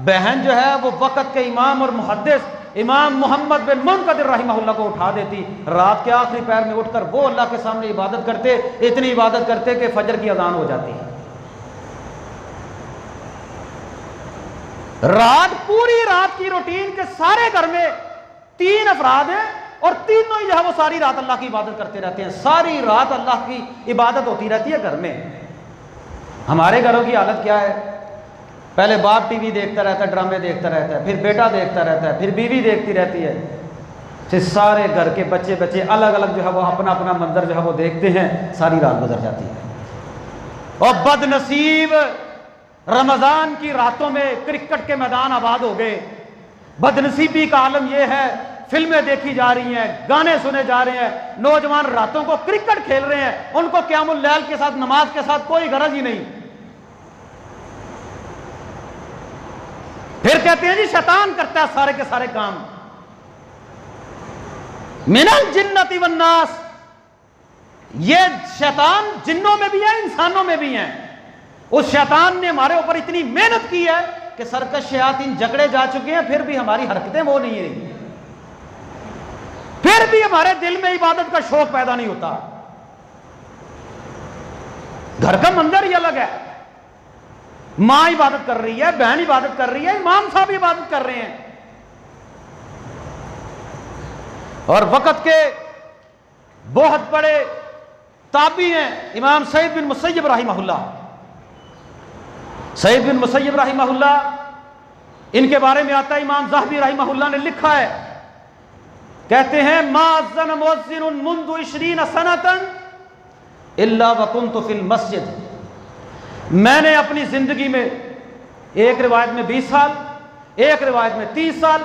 بہن جو ہے وہ وقت کے امام اور محدث امام محمد بن منقدر رحمہ اللہ کو اٹھا دیتی۔ رات کے آخری پہر میں اٹھ کر وہ اللہ کے سامنے عبادت کرتے، اتنی عبادت کرتے کہ فجر کی اذان ہو جاتی۔ رات پوری رات کی روٹین کے سارے گھر میں 3 افراد ہیں اور تینوں ہی جو ہے وہ ساری رات اللہ کی عبادت کرتے رہتے ہیں، ساری رات اللہ کی عبادت ہوتی رہتی ہے گھر میں۔ ہمارے گھروں کی حالت کیا ہے؟ پہلے باپ ٹی وی دیکھتا رہتا ہے، ڈرامے دیکھتا رہتا ہے، پھر بیٹا دیکھتا رہتا ہے، پھر بیوی دیکھتی رہتی ہے، پھر سارے گھر کے بچے الگ الگ جو ہے وہ اپنا اپنا منظر جو ہے وہ دیکھتے ہیں، ساری رات گزر جاتی ہے۔ اور بد نصیب رمضان کی راتوں میں کرکٹ کے میدان آباد ہو گئے۔ بد نصیبی کا عالم یہ ہے، فلمیں دیکھی جا رہی ہیں، گانے سنے جا رہے ہیں، نوجوان راتوں کو کرکٹ کھیل رہے ہیں، ان کو قیام اللیل کے ساتھ نماز کے ساتھ کوئی غرض ہی نہیں۔ پھر کہتے ہیں جی شیطان کرتا ہے سارے کے سارے کام۔ من الجنۃ والناس، یہ شیطان جنوں میں بھی ہے، انسانوں میں بھی ہیں۔ اس شیطان نے ہمارے اوپر اتنی محنت کی ہے کہ سرکش شیاطین جکڑے جا چکے ہیں، پھر بھی ہماری حرکتیں وہ نہیں رہی، پھر بھی ہمارے دل میں عبادت کا شوق پیدا نہیں ہوتا۔ گھر کا منظر ہی الگ ہے، ماں عبادت کر رہی ہے، بہن عبادت کر رہی ہے، امام صاحب عبادت کر رہے ہیں، اور وقت کے بہت بڑے تابعی ہیں امام سعید بن مسیب رحمہ اللہ۔ سعید بن مسیب رحمہ اللہ، ان کے بارے میں آتا ہے، امام ذہبی رحمہ اللہ نے لکھا ہے، کہتے ہیں ما اذن مؤذن منذ 20 سنۃ الا وكنت في المسجد۔ میں نے اپنی زندگی میں، ایک روایت میں 20 سال، ایک روایت میں 30 سال،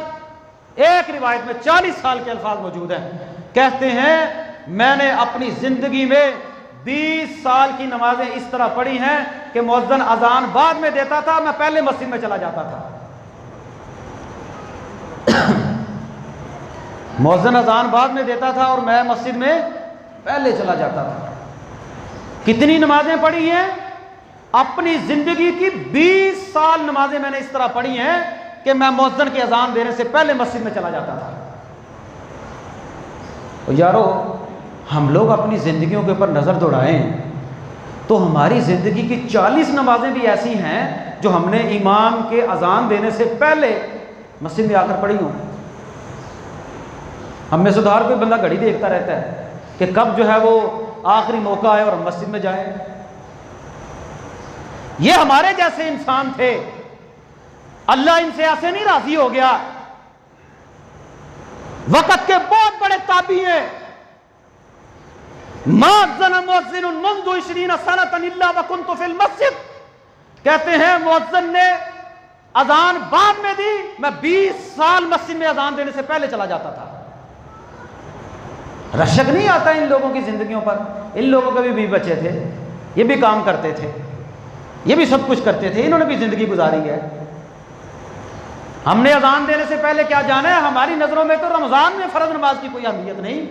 ایک روایت میں 40 سال کے الفاظ موجود ہیں، کہتے ہیں میں نے اپنی زندگی میں 20 سال کی نمازیں اس طرح پڑھی ہیں کہ مؤذن اذان بعد میں دیتا تھا، میں پہلے مسجد میں چلا جاتا تھا۔ مؤذن اذان بعد میں دیتا تھا اور میں مسجد میں پہلے چلا جاتا تھا۔ کتنی نمازیں پڑھی ہیں؟ اپنی زندگی کی 20 سال نمازیں میں نے اس طرح پڑھی ہیں کہ میں مؤذن کی اذان دینے سے پہلے مسجد میں چلا جاتا تھا۔ یارو، ہم لوگ اپنی زندگیوں کے اوپر نظر دوڑائیں تو ہماری زندگی کی 40 نمازیں بھی ایسی ہیں جو ہم نے امام کے اذان دینے سے پہلے مسجد میں آ کر پڑھی ہوں۔ ہم میں سدھار کوئی بندہ گھڑی دیکھتا رہتا ہے کہ کب جو ہے وہ آخری موقع ہے اور ہم مسجد میں جائیں۔ یہ ہمارے جیسے انسان تھے، اللہ ان سے ایسے نہیں راضی ہو گیا۔ وقت کے بہت بڑے تابعی ہیں، ما اذن مؤذن منذ 20 سنۃ الا وكنت في المسجد، کہتے ہیں مؤذن نے اذان بعد میں دی، میں 20 سال مسجد میں اذان دینے سے پہلے چلا جاتا تھا۔ رشک نہیں آتا ان لوگوں کی زندگیوں پر؟ ان لوگوں کے بھی بچے تھے، یہ بھی کام کرتے تھے، یہ بھی سب کچھ کرتے تھے، انہوں نے بھی زندگی گزاری ہے۔ ہم نے اذان دینے سے پہلے کیا جانا ہے؟ ہماری نظروں میں تو رمضان میں فرض نماز کی کوئی اہمیت نہیں۔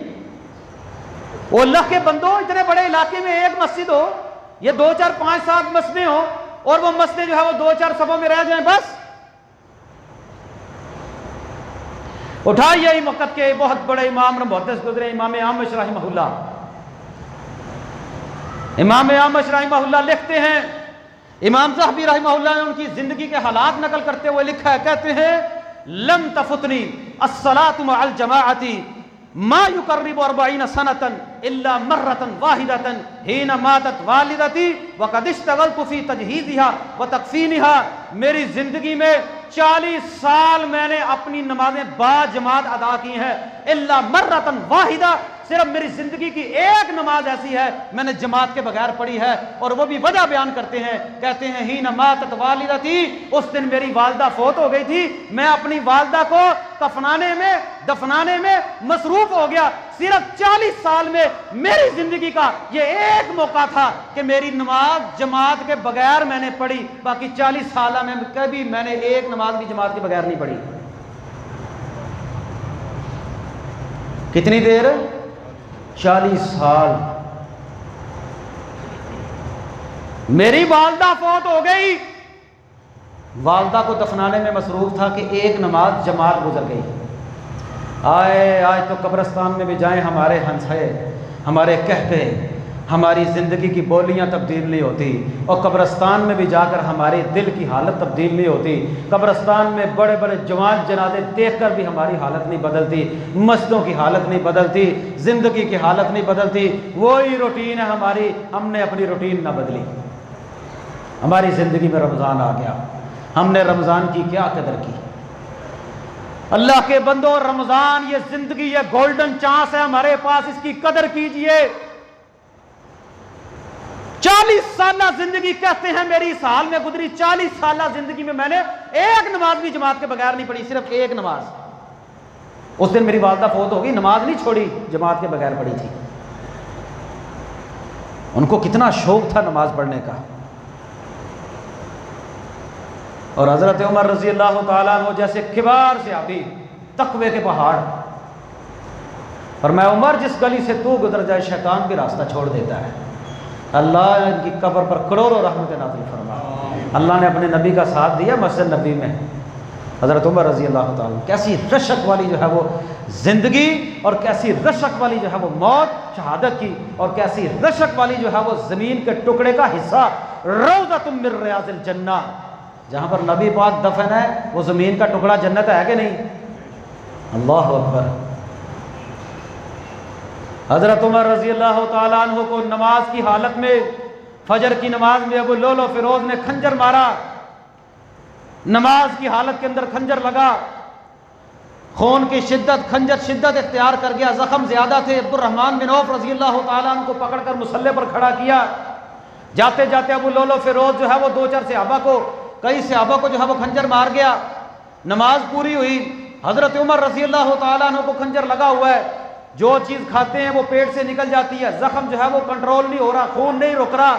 وہ اللہ کے بندوں، اتنے بڑے علاقے میں ایک مسجد ہو، یہ 2 4 5 7 مسجدیں ہوں، اور وہ مسجدیں جو ہے وہ 2 4 صفوں میں رہ جائیں بس۔ اٹھائیے ہی وقت کے بہت بڑے امام محدث گزرے، امام اعمش رحمہ اللہ۔ امام اعمش رحمہ اللہ لکھتے ہیں، امام ذہبی رحمہ اللہ نے ان کی زندگی کے حالات نقل کرتے ہوئے لکھا ہے، کہتے ہیں لم تفتنی الصلاۃ مع الجماعۃ ما يقرب 40 سنة الا مرة واحدة حين ماتت والدتي وقد اشتغلت في تجهيزها وتكفينها۔ میری زندگی میں 40 سال میں نے اپنی نمازیں با جماعت ادا کی ہیں، الا مرة واحدة، صرف میری زندگی کی ایک نماز ایسی ہے میں نے جماعت کے بغیر پڑھی ہے، اور وہ بھی وجہ بیان کرتے ہیں، کہتے ہیں حین ماتت والدتی، اس دن میری والدہ فوت ہو گئی تھی، میں اپنی والدہ کو کفنانے میں دفنانے میں مصروف ہو گیا۔ صرف 40 سال میں میری زندگی کا یہ ایک موقع تھا کہ میری نماز جماعت کے بغیر میں نے پڑھی، باقی 40 سالہ میں کبھی میں نے ایک نماز بھی جماعت کے بغیر نہیں پڑھی۔ کتنی دیر؟ 40 سال میری والدہ فوت ہو گئی، والدہ کو دفنانے میں مصروف تھا کہ ایک نماز جماعت گزر گئی۔ آج تو قبرستان میں بھی جائیں ہمارے ہنسے، ہمارے کہتے، ہماری زندگی کی بولیاں تبدیل نہیں ہوتی، اور قبرستان میں بھی جا کر ہماری دل کی حالت تبدیل نہیں ہوتی۔ قبرستان میں بڑے بڑے جوان جنازے دیکھ کر بھی ہماری حالت نہیں بدلتی، مسجدوں کی حالت نہیں بدلتی، زندگی کی حالت نہیں بدلتی۔ وہی روٹین ہے ہماری، ہم نے اپنی روٹین نہ بدلی۔ ہماری زندگی میں رمضان آ گیا، ہم نے رمضان کی کیا قدر کی؟ اللہ کے بندو، رمضان یہ زندگی، یہ گولڈن چانس ہے ہمارے پاس، اس کی قدر کیجئے۔ 40 سالہ زندگی کہتے ہیں میری اس حال میں گزری، 40 سالہ زندگی میں نے ایک نماز بھی جماعت کے بغیر نہیں پڑھی، صرف ایک نماز۔ اس دن میری والدہ فوت ہو گئی، نماز نہیں چھوڑی، جماعت کے بغیر پڑھی تھی۔ ان کو کتنا شوق تھا نماز پڑھنے کا۔ اور حضرت عمر رضی اللہ تعالیٰ عنہ جیسے کبار صحابی، تقوی کے پہاڑ، اور میں عمر جس گلی سے تو گزر جائے شیطان بھی راستہ چھوڑ دیتا ہے۔ اللہ ان کی قبر پر کروڑوں رحمت نازل فرما۔ اللہ نے اپنے نبی کا ساتھ دیا مسجد نبی میں۔ حضرت عمر رضی اللہ تعالیٰ عنہ کیسی رشک والی جو ہے وہ زندگی، اور کیسی رشک والی جو ہے وہ موت شہادت کی، اور کیسی رشک والی جو ہے وہ زمین کے ٹکڑے کا حصہ، روضۃ من ریاض الجنہ، جہاں پر نبی پاک دفن ہے وہ زمین کا ٹکڑا جنت ہے کہ نہیں؟ اللہ اکبر۔ حضرت عمر رضی اللہ تعالیٰ عنہ کو نماز کی حالت میں، فجر کی نماز میں ابو لولو فیروز نے خنجر مارا، نماز کی حالت کے اندر خنجر لگا، خون کی شدت، خنجر شدت اختیار کر گیا، زخم زیادہ تھے۔ عبد الرحمن بن عوف رضی اللہ تعالیٰ عنہ کو پکڑ کر مصلی پر کھڑا کیا۔ جاتے جاتے ابو لولو فیروز جو ہے وہ 2-4 صحابہ کو، کئی صحابہ کو جو ہے وہ خنجر مار گیا۔ نماز پوری ہوئی، حضرت عمر رضی اللہ تعالیٰ عنہ کو خنجر لگا ہوا ہے، جو چیز کھاتے ہیں وہ پیٹ سے نکل جاتی ہے، زخم جو ہے وہ کنٹرول نہیں ہو رہا، خون نہیں رک رہا،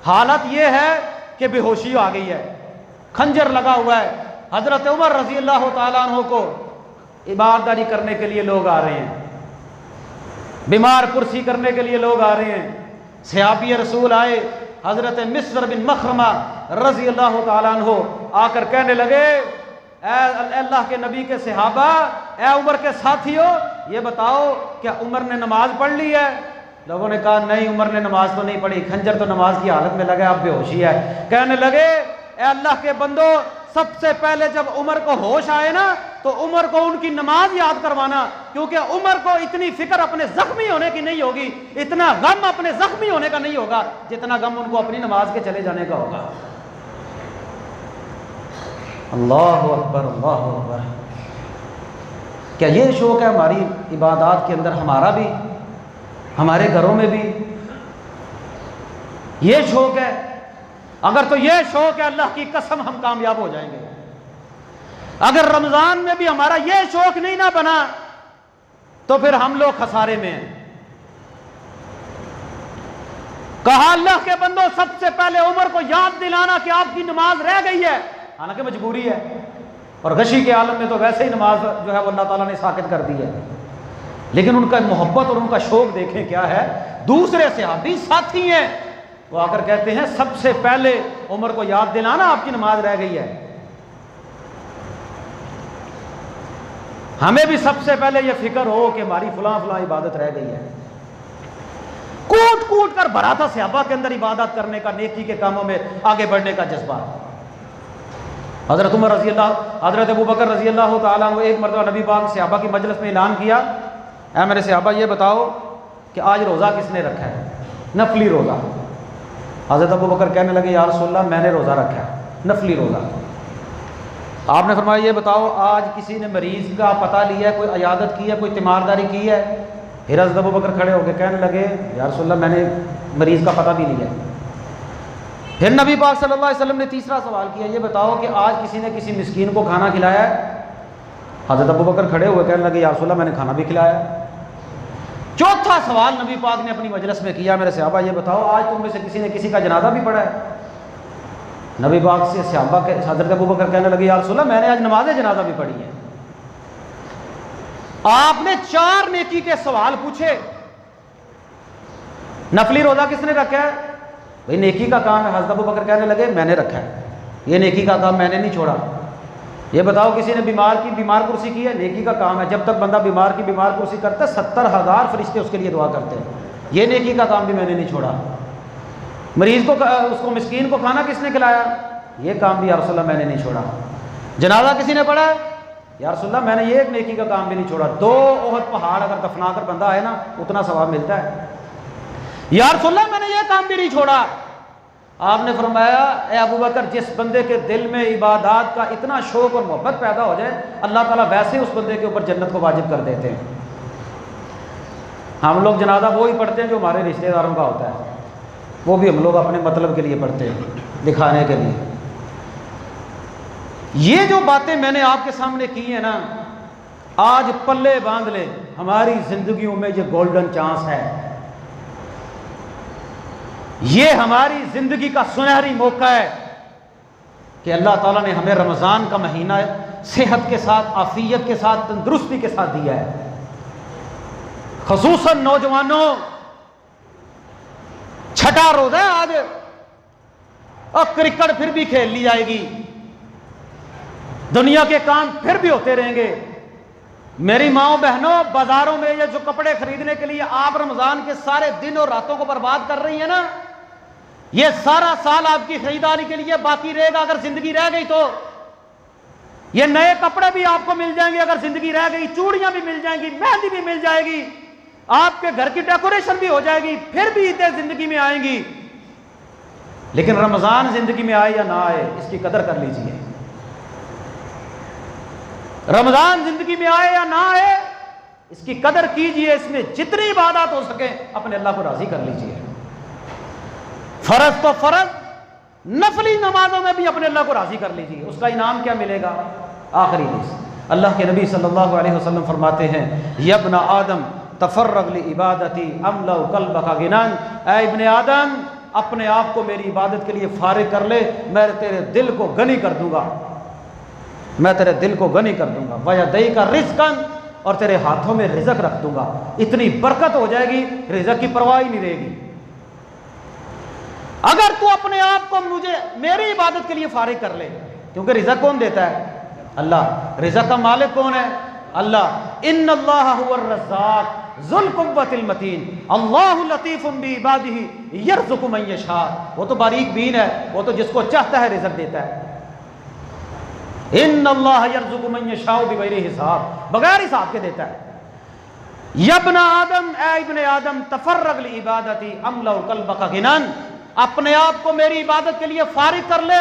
حالت یہ ہے کہ بے ہوشی آ گئی ہے، خنجر لگا ہوا ہے۔ حضرت عمر رضی اللہ تعالیٰ عنہ کو عباداری کرنے کے لیے لوگ آ رہے ہیں، بیمار پرسی کرنے کے لیے لوگ آ رہے ہیں۔ صحابی رسول آئے، حضرت مسور بن مخرمہ رضی اللہ تعالیٰ عنہ آ کر کہنے لگے، اے اللہ کے نبی کے صحابہ، اے عمر کے ساتھیو، یہ بتاؤ کیا عمر نے نماز پڑھ لی ہے؟ لوگوں نے کہا نہیں، عمر نے نماز تو نہیں پڑھی، خنجر تو نماز کی حالت میں لگا، اب بے ہوشی ہے۔ کہنے لگے، اے اللہ کے بندو، سب سے پہلے جب عمر کو ہوش آئے نا تو عمر کو ان کی نماز یاد کروانا، کیونکہ عمر کو اتنی فکر اپنے زخمی ہونے کی نہیں ہوگی، اتنا غم اپنے زخمی ہونے کا نہیں ہوگا جتنا غم ان کو اپنی نماز کے چلے جانے کا ہوگا۔ اللہ اکبر، اللہ اکبر۔ کیا یہ شوق ہے ہماری عبادات کے اندر، ہمارا بھی، ہمارے گھروں میں بھی یہ شوق ہے؟ اگر تو یہ شوق ہے، اللہ کی قسم ہم کامیاب ہو جائیں گے۔ اگر رمضان میں بھی ہمارا یہ شوق نہیں نہ بنا تو پھر ہم لوگ خسارے میں ہیں۔ کہا اللہ کے بندو، سب سے پہلے عمر کو یاد دلانا کہ آپ کی نماز رہ گئی ہے، حالانکہ مجبوری ہے، اور غشی کے عالم میں تو ویسے ہی نماز جو ہے وہ اللہ تعالیٰ نے ساکت کر دی ہے، لیکن ان کا محبت اور ان کا شوق دیکھیں کیا ہے۔ دوسرے صحابی ساتھی ہیں، وہ آ کر کہتے ہیں سب سے پہلے عمر کو یاد دلانا آپ کی نماز رہ گئی ہے۔ ہمیں بھی سب سے پہلے یہ فکر ہو کہ ہماری فلاں فلاں عبادت رہ گئی ہے۔ کوٹ کوٹ کر بھرا تھا صحابہ کے اندر عبادت کرنے کا، نیکی کے کاموں میں آگے بڑھنے کا جذبہ۔ حضرت عمر رضی اللہ، حضرت ابو بکر رضی اللہ تعالیٰ عنہ ایک مرتبہ نبی پاک صحابہ کی مجلس میں اعلان کیا، اے میرے صحابہ یہ بتاؤ کہ آج روزہ کس نے رکھا ہے، نفلی روزہ؟ حضرت ابو بکر کہنے لگے یا رسول اللہ میں نے روزہ رکھا ہے، نفلی روزہ۔ آپ نے فرمایا یہ بتاؤ آج کسی نے مریض کا پتہ لیا ہے، کوئی عیادت کی ہے، کوئی تیمارداری کی ہے؟ پھر حضرت ابو بکر کھڑے ہو کے کہنے لگے یا رسول اللہ میں نے مریض کا پتہ بھی لیا ہے۔ پھر نبی پاک صلی اللہ علیہ وسلم نے تیسرا سوال کیا، یہ بتاؤ کہ آج کسی نے کسی مسکین کو کھانا کھلایا ہے؟ حضرت ابو بکر کھڑے ہوئے کہنے لگے یا رسول اللہ میں نے کھانا بھی کھلایا ہے۔ چوتھا سوال نبی پاک نے اپنی مجلس میں کیا، میرے صحابہ یہ بتاؤ آج تم میں سے کسی نے کسی کا جنازہ بھی پڑھا ہے؟ نبی پاک سے صحابہ کے حضرت ابو بکر کہنے لگے یا رسول اللہ میں نے آج نماز جنازہ بھی پڑھی ہے۔ آپ نے 4 نیکی کے سوال پوچھے. نفلی روزہ کس نے رکھا ہے؟ بھئی نیکی کا کام ہے. حضرت ابو بکر کہنے لگے میں نے رکھا ہے، یہ نیکی کا کام میں نے نہیں چھوڑا. یہ بتاؤ کسی نے بیمار کرسی کی ہے؟ نیکی کا کام ہے. جب تک بندہ بیمار کرسی کرتا ہے 70,000 فرشتے اس کے لیے دعا کرتے ہیں. یہ نیکی کا کام بھی میں نے نہیں چھوڑا. مریض کو اس کو مسکین کو کھانا کس نے کھلایا؟ یہ کام بھی یا رسول اللہ میں نے نہیں چھوڑا. جنازہ کسی نے پڑھا؟ یا رسول اللہ میں نے یہ ایک نیکی کا کام بھی نہیں چھوڑا. 2 احد پہاڑ اگر دفنا کر بندہ آئے نا اتنا ثواب ملتا ہے. یا رسول اللہ میں نے یہ کام بھی نہیں چھوڑا. آپ نے فرمایا اے ابو بکر جس بندے کے دل میں عبادات کا اتنا شوق اور محبت پیدا ہو جائے اللہ تعالیٰ ویسے اس بندے کے اوپر جنت کو واجب کر دیتے ہیں. ہم لوگ جنازہ وہی پڑھتے ہیں جو ہمارے رشتہ داروں کا ہوتا ہے، وہ بھی ہم لوگ اپنے مطلب کے لیے پڑھتے ہیں، دکھانے کے لیے. یہ جو باتیں میں نے آپ کے سامنے کی ہیں نا، آج پلے باندھ لے. ہماری زندگیوں میں یہ گولڈن چانس ہے، یہ ہماری زندگی کا سنہری موقع ہے کہ اللہ تعالیٰ نے ہمیں رمضان کا مہینہ صحت کے ساتھ، عافیت کے ساتھ، تندرستی کے ساتھ دیا ہے. خصوصاً نوجوانوں، چھٹا روزہ ہے آج، اور کرکٹ پھر بھی کھیل لی جائے گی، دنیا کے کام پھر بھی ہوتے رہیں گے. میری ماؤں بہنوں، بازاروں میں یہ جو کپڑے خریدنے کے لیے آپ رمضان کے سارے دن اور راتوں کو برباد کر رہی ہیں نا، یہ سارا سال آپ کی خریداری کے لیے باقی رہے گا اگر زندگی رہ گئی تو. یہ نئے کپڑے بھی آپ کو مل جائیں گے اگر زندگی رہ گئی، چوڑیاں بھی مل جائیں گی، مہندی بھی مل جائے گی، آپ کے گھر کی ڈیکوریشن بھی ہو جائے گی، پھر بھی عیدیں زندگی میں آئیں گی. لیکن رمضان زندگی میں آئے یا نہ آئے اس کی قدر کر لیجئے. رمضان زندگی میں آئے یا نہ آئے اس کی قدر کیجئے. اس میں جتنی عبادات ہو سکے اپنے اللہ کو راضی کر لیجئے. فرض تو فرض، نفلی نمازوں میں بھی اپنے اللہ کو راضی کر لیجئے. اس کا انعام کیا ملے گا؟ آخری حدیث اللہ کے نبی صلی اللہ علیہ وسلم فرماتے ہیں یا ابن آدم تفرغ لعبادتی املأ قلبک غنى. اے ابن آدم اپنے آپ کو میری عبادت کے لیے فارغ کر لے، میں تیرے دل کو غنی کر دوں گا، میں تیرے دل کو غنی کر دوں گا. وَيَدَيْكَ رِزْقًا، اور تیرے ہاتھوں میں رزق رکھ دوں گا. اتنی برکت ہو جائے گی رزق کی پرواہ ہی نہیں رہے گی. اگر تو اپنے آپ کو میری عبادت کے لیے فارغ کر لے، کیونکہ رزق کون دیتا ہے؟ اللہ. رزق کا مالک کون ہے؟ اللہ. ان اللہ هو الرزاق ذو القوۃ المتین اللہ لطیف بعبادہ یرزق من یشاء. وہ تو باریک بین ہے، وہ تو جس کو چاہتا ہے رزق دیتا ہے. ان اللہ یرزق من یشاء بغیر حساب، بغیر حساب کے دیتا ہے. یا ابن آدم، اے ابن آدم تفرغ لعبادتی املأ قلبک غنى، اپنے آپ کو میری عبادت کے لیے فارغ کر لے.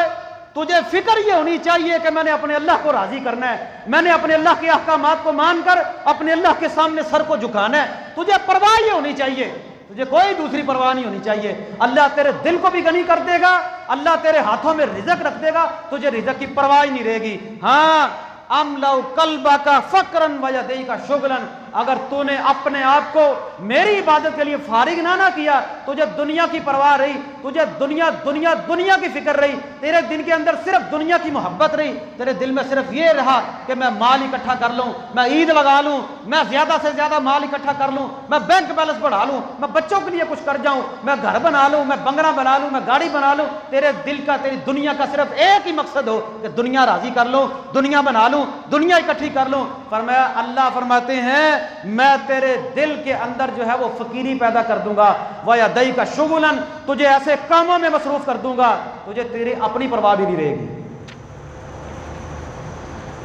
تجھے فکر یہ ہونی چاہیے کہ میں نے اپنے اللہ کو راضی کرنا ہے، میں نے اپنے اللہ کے احکامات کو مان کر اپنے اللہ کے سامنے سر کو جھکانا ہے. تجھے پرواہ یہ ہونی چاہیے، تجھے کوئی دوسری پرواہ نہیں ہونی چاہیے. اللہ تیرے دل کو بھی غنی کر دے گا، اللہ تیرے ہاتھوں میں رزق رکھ دے گا، تجھے رزق کی پرواہ ہی نہیں رہے گی. ہاں املأ قلبک فقرا ویدیک شغلا، اگر تو نے اپنے آپ کو میری عبادت کے لیے فارغ نہ کیا، تجھے دنیا کی پرواہ رہی، تجھے دنیا کی فکر رہی، تیرے دل کے اندر صرف دنیا کی محبت رہی، تیرے دل میں صرف یہ رہا کہ میں مال اکٹھا کر لوں، میں عید لگا لوں، میں زیادہ سے زیادہ مال اکٹھا کر لوں، میں بینک بیلنس بڑھا لوں، میں بچوں کے لیے کچھ کر جاؤں، میں گھر بنا لوں، میں بنگلہ بنا لوں، میں گاڑی بنا لوں. تیرے دل کا، تیری دنیا کا صرف ایک ہی مقصد ہو کہ دنیا راضی کر لوں، دنیا بنا لوں، دنیا اکٹھی کر لوں. فرمایا، اللہ فرماتے ہیں میں تیرے دل کے اندر جو ہے وہ فقیری پیدا کر دوں گا. وَيَدَيْكَ شُغُلًا، تجھے ایسے کاموں میں مصروف کر دوں گا تجھے تیری اپنی پرواہ بھی نہیں رہے گی.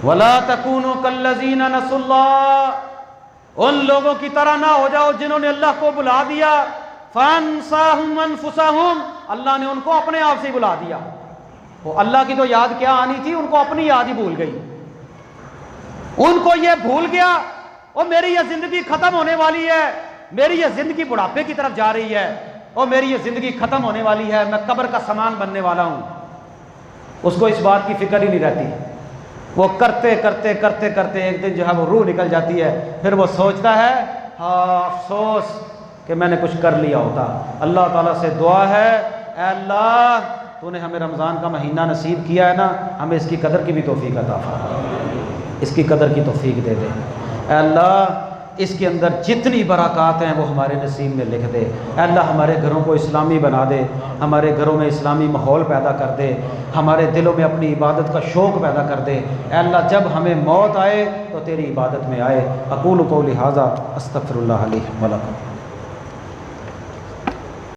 وَلَا تَكُونُوا كَالَّذِينَ نَسُوا اللَّهَ، ان لوگوں کی طرح نہ ہو جاؤ جنہوں نے اللہ کو بلا دیا. فَأَنسَاهُمْ أَنفُسَهُمْ، اللہ نے ان کو اپنے آپ سے بلا دیا. وہ اللہ کی تو یاد کیا آنی تھی، ان کو اپنی یاد ہی بھول گئی. ان کو یہ بھول گیا اور میری یہ زندگی ختم ہونے والی ہے، میری یہ زندگی بڑھاپے کی طرف جا رہی ہے، اور میری یہ زندگی ختم ہونے والی ہے، میں قبر کا سامان بننے والا ہوں. اس کو اس بات کی فکر ہی نہیں رہتی. وہ کرتے کرتے کرتے کرتے ایک دن جو ہے وہ روح نکل جاتی ہے، پھر وہ سوچتا ہے ہاں افسوس کہ میں نے کچھ کر لیا ہوتا. اللہ تعالیٰ سے دعا ہے، اے اللہ تو نے ہمیں رمضان کا مہینہ نصیب کیا ہے نا، ہمیں اس کی قدر کی بھی توفیق عطا فرما، اس کی قدر کی توفیق دے دے. اے اللہ اس کے اندر جتنی برکات ہیں وہ ہمارے نصیب میں لکھ دے۔ اے اللہ ہمارے گھروں کو اسلامی بنا دے، ہمارے گھروں میں اسلامی ماحول پیدا کر دے، ہمارے دلوں میں اپنی عبادت کا شوق پیدا کر دے۔ اے اللہ جب ہمیں موت آئے تو تیری عبادت میں آئے۔ اقول قولی ھذا استغفر اللہ علی و لکم۔